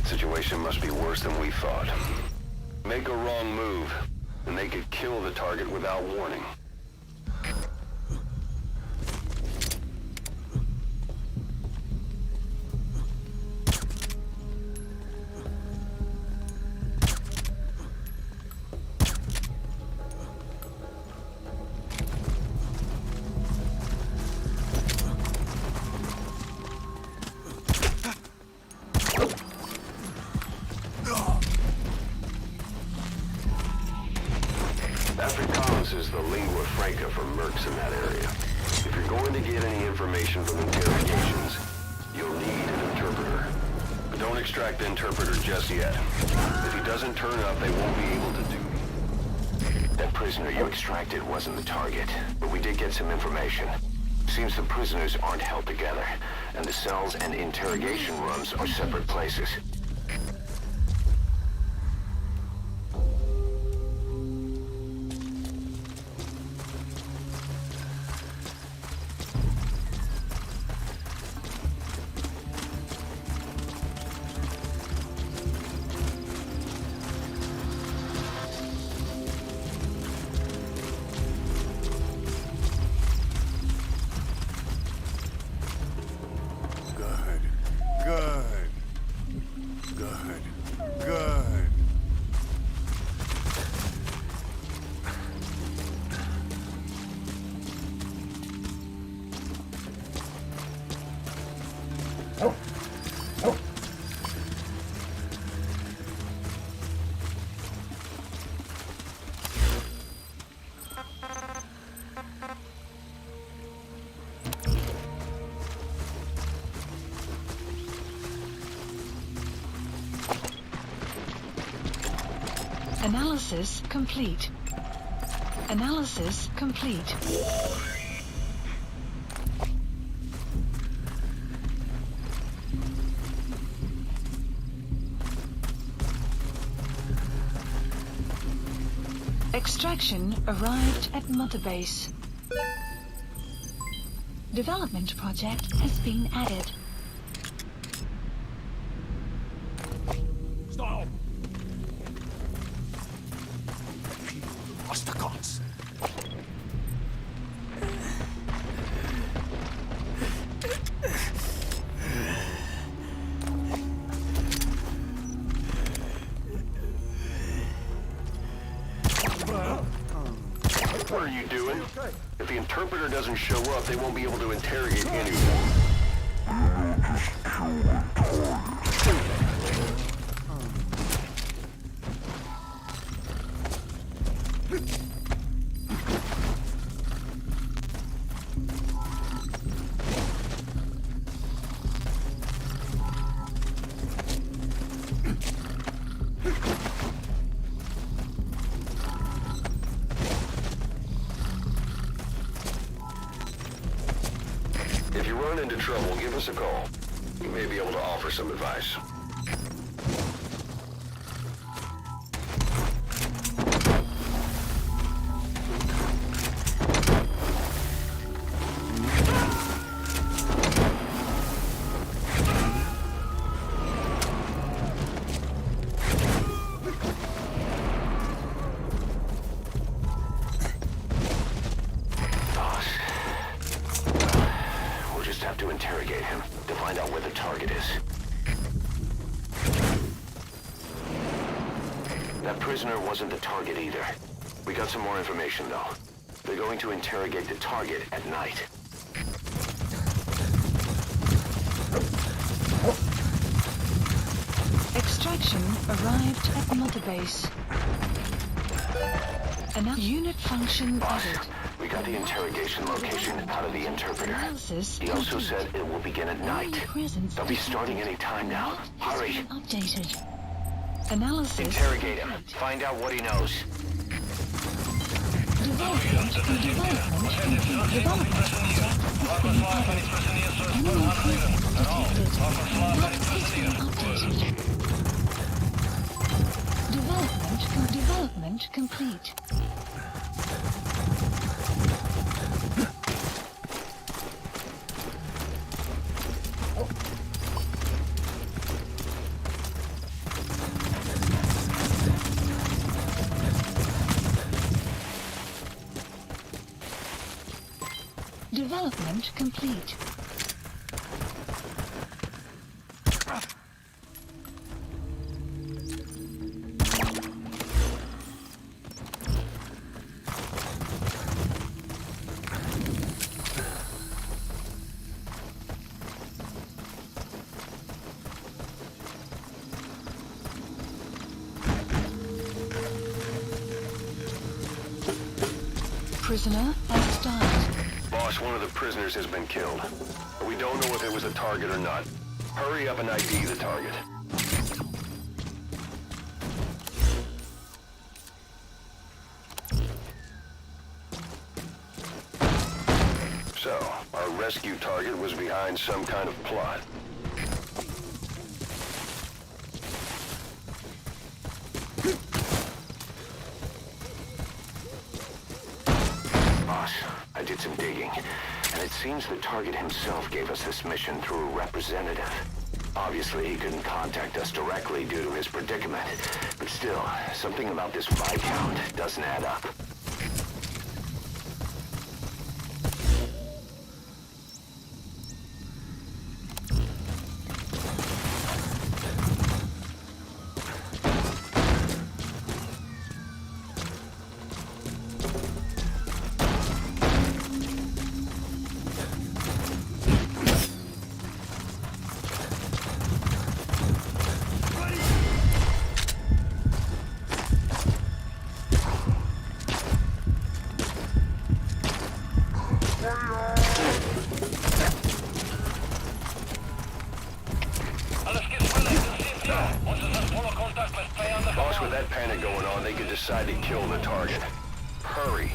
Situation must be worse than we thought. Make a wrong move, and they could kill the target without warning. Afrikaans is the lingua franca for mercs in that area. If you're going to get any information from interrogations, you'll need an interpreter. But don't extract the interpreter just yet. If he doesn't turn up, they won't be able to do. That prisoner you extracted wasn't the target, but we did get some information. Seems the prisoners aren't held together, and the cells and interrogation rooms are separate places. Good. Analysis complete. Analysis complete. Extraction arrived at Mother Base. Development project has been added. Stop! Ostacots. What are you doing? If the interpreter doesn't show up, they won't be able to interrogate anyone. If you run into trouble, give us a call. We may be able to offer some advice. Have to interrogate him to find out where the target is. That prisoner wasn't the target either. We got some more information though. They're going to interrogate the target at night. Extraction arrived at Mother Base. Unit function Boss, added. we We got the interrogation location out of the interpreter. Analysis He also complete. said it will begin at night. Presence They'll be starting any time now. Hurry. updated. Analysis. Interrogate him. Find out what he knows. Development. Development complete. Development complete. Prisoner has died. Boss, one of the prisoners has been killed. We don't know if it was a target or not. Hurry up and ID the target. So, our rescue target was behind some kind of plot. Boss, I did some digging, and it seems the target himself gave us this mission through a representative. Obviously, he couldn't contact us directly due to his predicament, but still, something about this Viscount doesn't add up. Boss, with that panic going on, they could decide to kill the target. Hurry.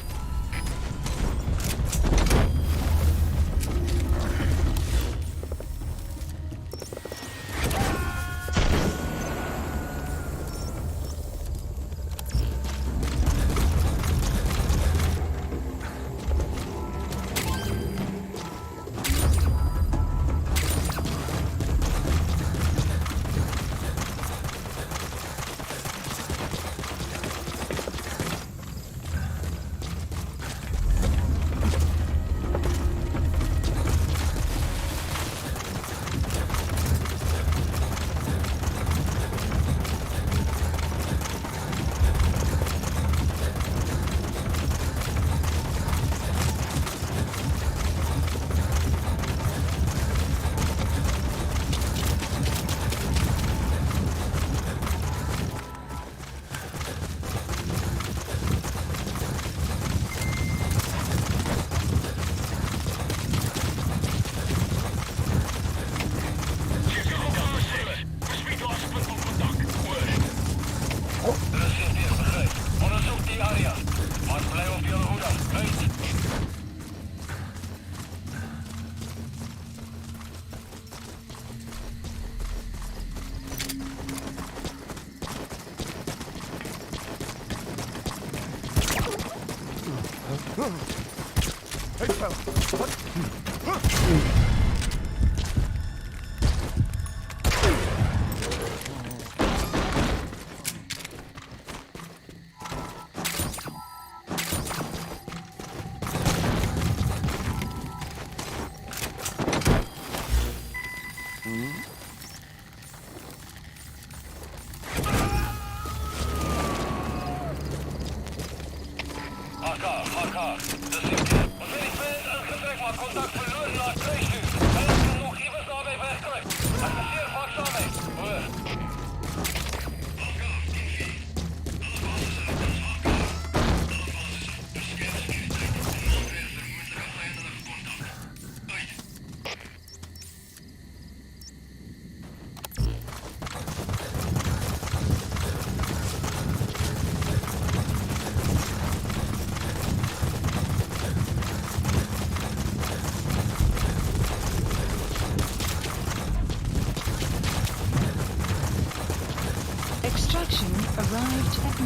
AK. Das sind wir. Und wenn ich will, dann krieg mal Kontakt verloren nach Kruisvuur.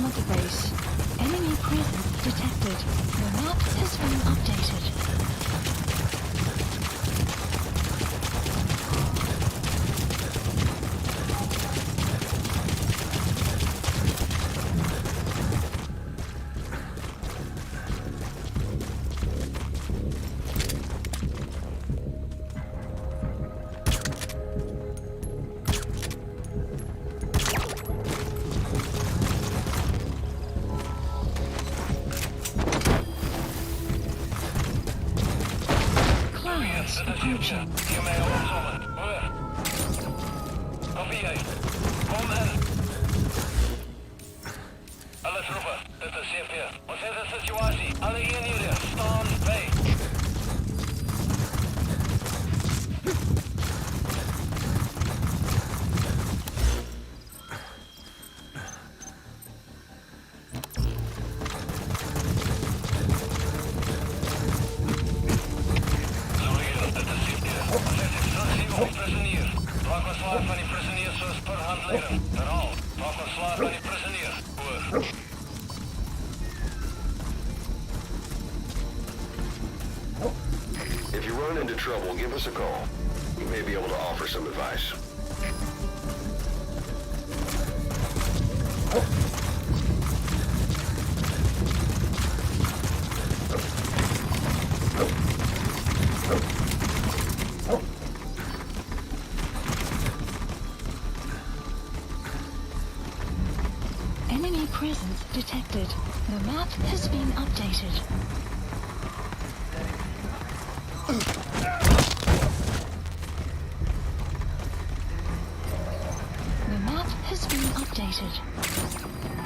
Mother Base. Enemy presence detected. The map has been updated. Approaching. Je mij opzommen. Hoor. Koffie jij. Kom in. Alle troepen, dit is CP. Wat is de situatie? Alle eenheden, staan bij. If you run into trouble, give us a call. We may be able to offer some advice. Enemy presence detected. The map has been updated. The map has been updated.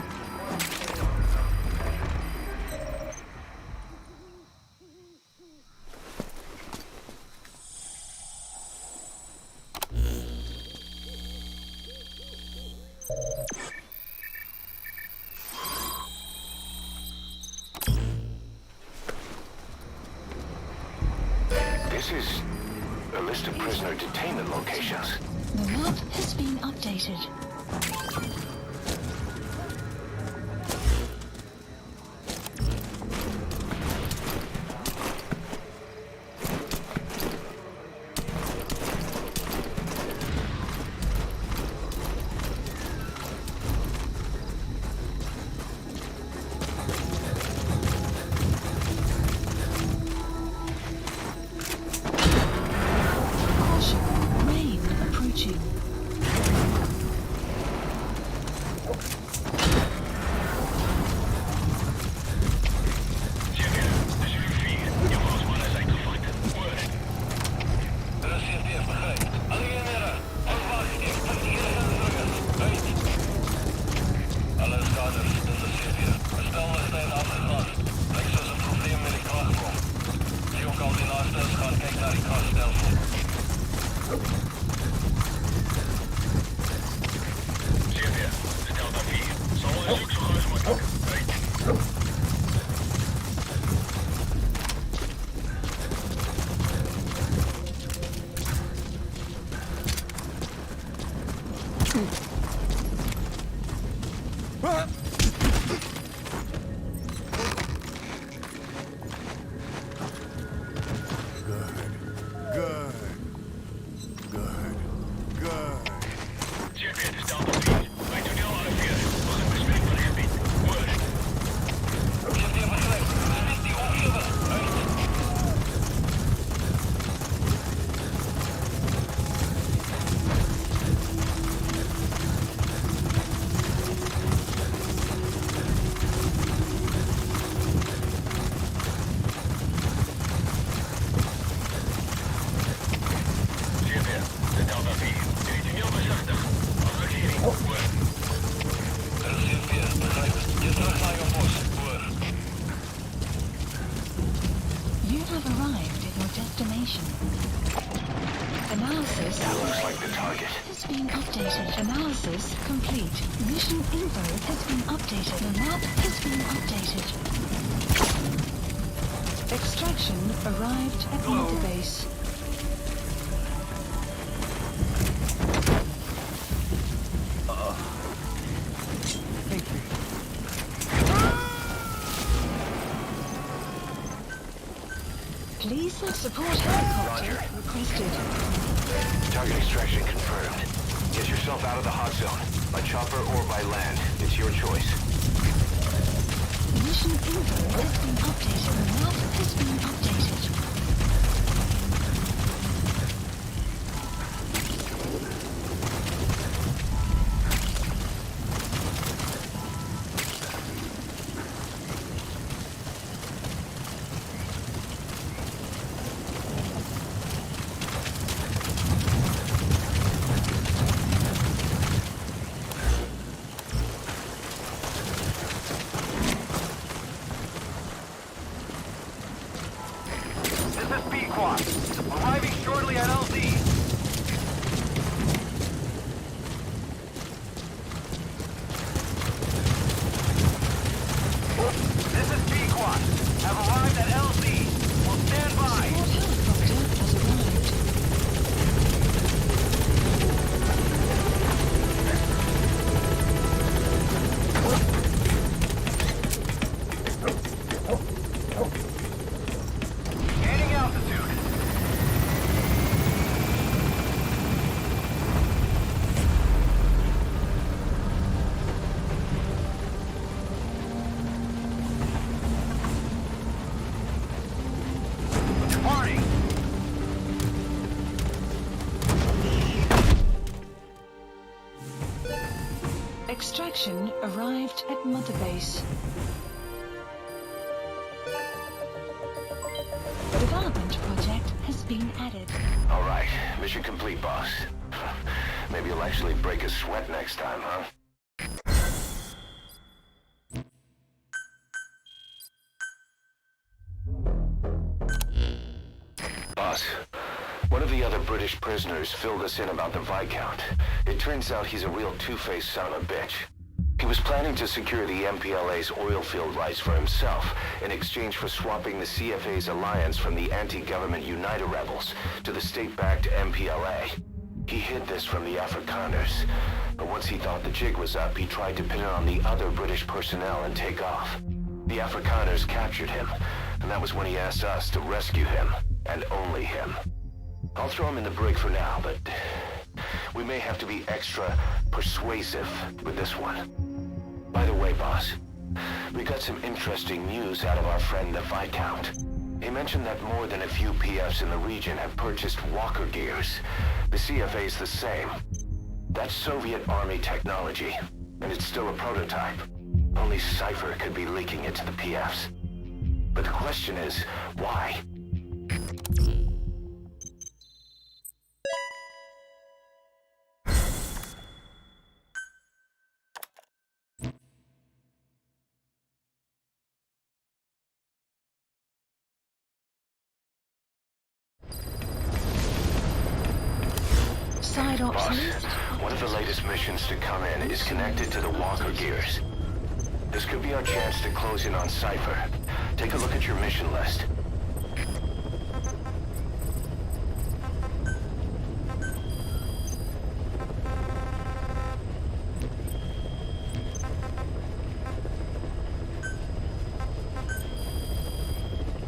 This is a list of prisoner detainment locations. The map has been updated. Caution, rain approaching. You have arrived at your destination. Analysis That looks like the target. has been updated. Analysis complete. Mission info has been updated. The map has been updated. Extraction arrived at Mother Base. Thank you. Please support helicopter Roger. requested. Target extraction confirmed. Get yourself out of the hot zone. By chopper or by land. It's your choice. Mission info has been updated. The map has been updated. Arriving shortly at LZ. This is Pequot. Have arrived at LZ. Will stand by. Support helicopter has arrived. Gaining altitude. Departing. Extraction arrived at Mother Base. Development project has been added. All right. Mission complete, boss. Maybe you'll actually break a sweat next time, huh? Boss, one of the other British prisoners filled us in about the Viscount. It turns out he's a real two-faced son of a bitch. He was planning to secure the MPLA's oil field rights for himself in exchange for swapping the CFA's alliance from the anti-government United rebels to the state-backed MPLA. He hid this from the Afrikaners, but once he thought the jig was up, he tried to pin it on the other British personnel and take off. The Afrikaners captured him, and that was when he asked us to rescue him, and only him. I'll throw him in the brig for now, but we may have to be extra persuasive with this one. By the way, boss, we got some interesting news out of our friend the Viscount. He mentioned that more than a few PFs in the region have purchased walker gears. The CFA's the same. That's Soviet Army technology, and it's still a prototype. Only Cypher could be leaking it to the PFs. But the question is, why? Side ops Boss, list. one of the latest missions to come in is connected to the walker gears. This could be our chance to close in on Cypher. Take a look at your mission list.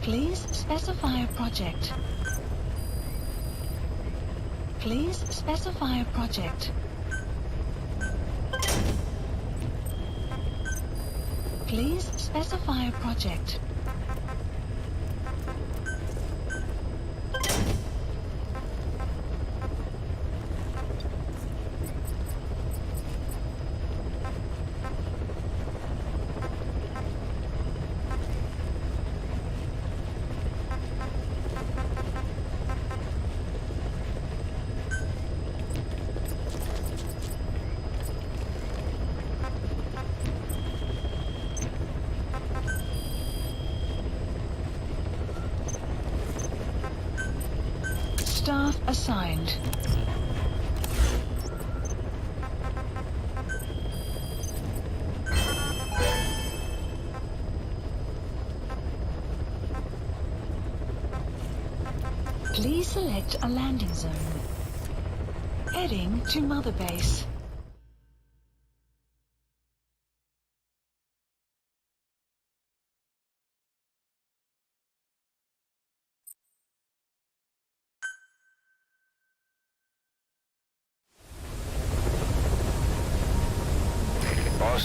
Please specify a project. Please specify a project. Please specify a project. Staff assigned. Please select a landing zone. Heading to Mother Base.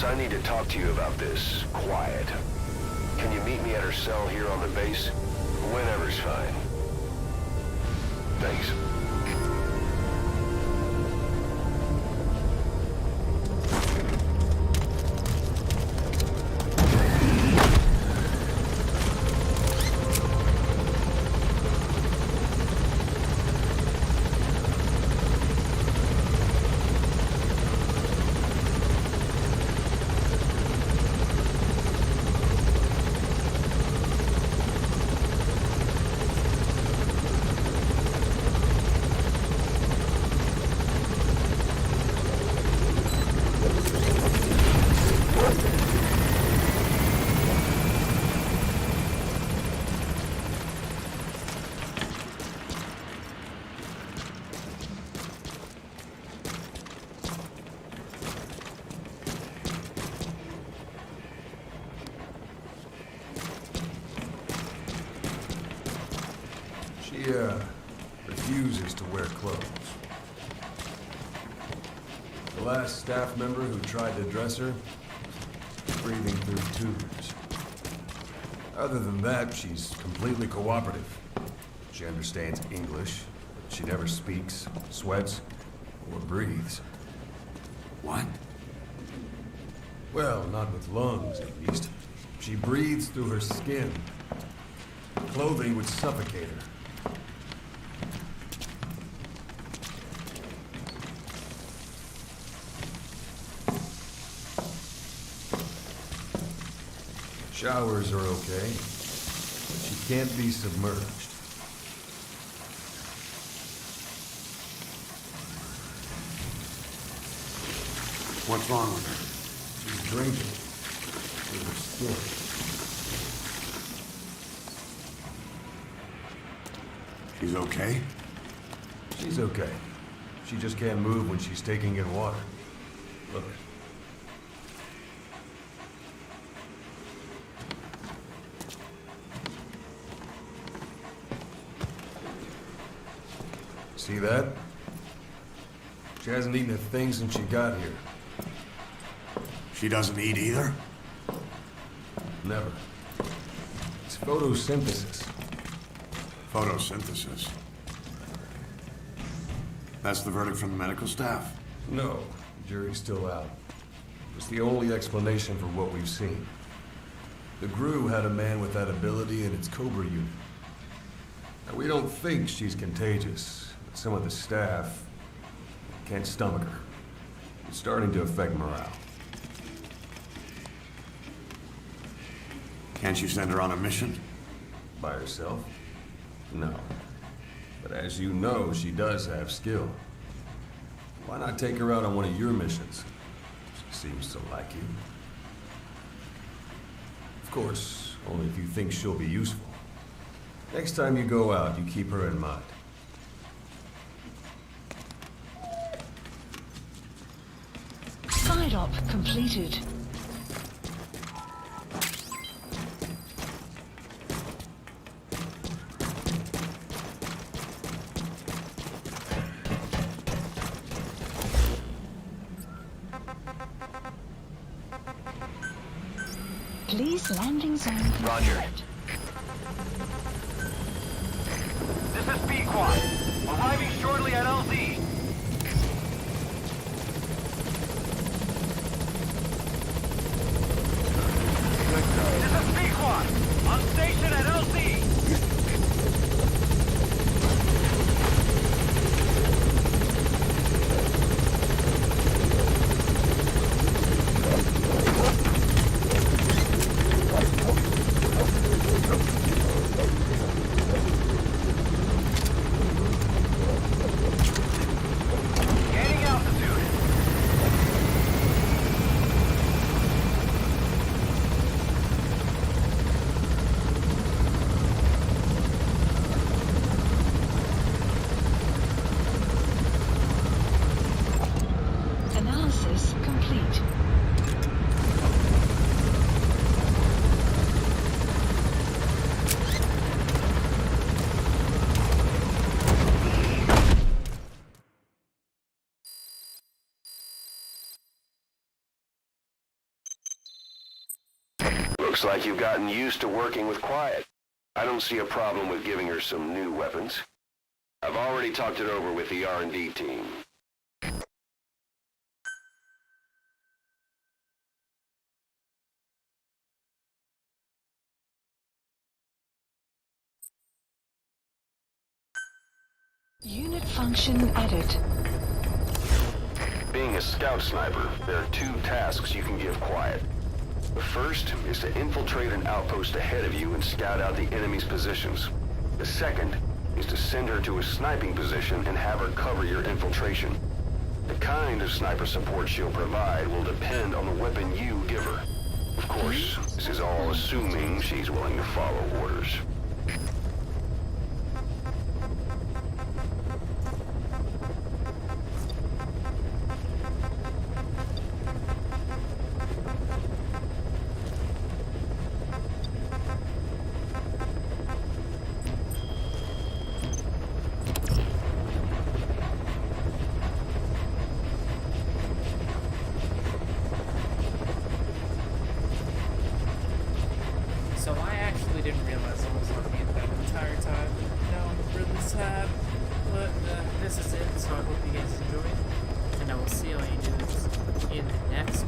Boss, I need to talk to you about this. Quiet. Can you meet me at her cell here on the base? Whenever's fine. Thanks. She, refuses to wear clothes. The last staff member who tried to dress her, breathing through tubes. Other than that, she's completely cooperative. She understands English, but she never speaks, sweats, or breathes. What? Well, not with lungs, at least. She breathes through her skin. Clothing would suffocate her. Showers are okay, but she can't be submerged. What's wrong with her? She's drinking through her skin. She's okay? She's okay. She just can't move when she's taking in water. Look. See that? She hasn't eaten a thing since she got here. She doesn't eat either? Never. It's photosynthesis. Photosynthesis. That's the verdict from the medical staff? No, the jury's still out. It's the only explanation for what we've seen. The GRU had a man with that ability in its Cobra unit. Now, we don't think she's contagious. Some of the staff can't stomach her. It's starting to affect morale. Can't you send her on a mission? By herself? No. But as you know, she does have skill. Why not take her out on one of your missions? She seems to like you. Of course, only if you think she'll be useful. Next time you go out, you keep her in mind. Side op completed. Please landing zone confirmed. Roger. This is B-Quad. Arriving shortly at LZ. This is B-Quad. On station at LZ. Looks like you've gotten used to working with Quiet. I don't see a problem with giving her some new weapons. I've already talked it over with the R&D team. Unit function added. Being a scout sniper, there are 2 tasks you can give Quiet. The first is to infiltrate an outpost ahead of you and scout out the enemy's positions. The second is to send her to a sniping position and have her cover your infiltration. The kind of sniper support she'll provide will depend on the weapon you give her. Of course, this is all assuming she's willing to follow orders. So I actually didn't realize I was on mute that entire time. Now I'm really sad. But this is it, so I hope you guys enjoyed. And I will see all you dudes in the next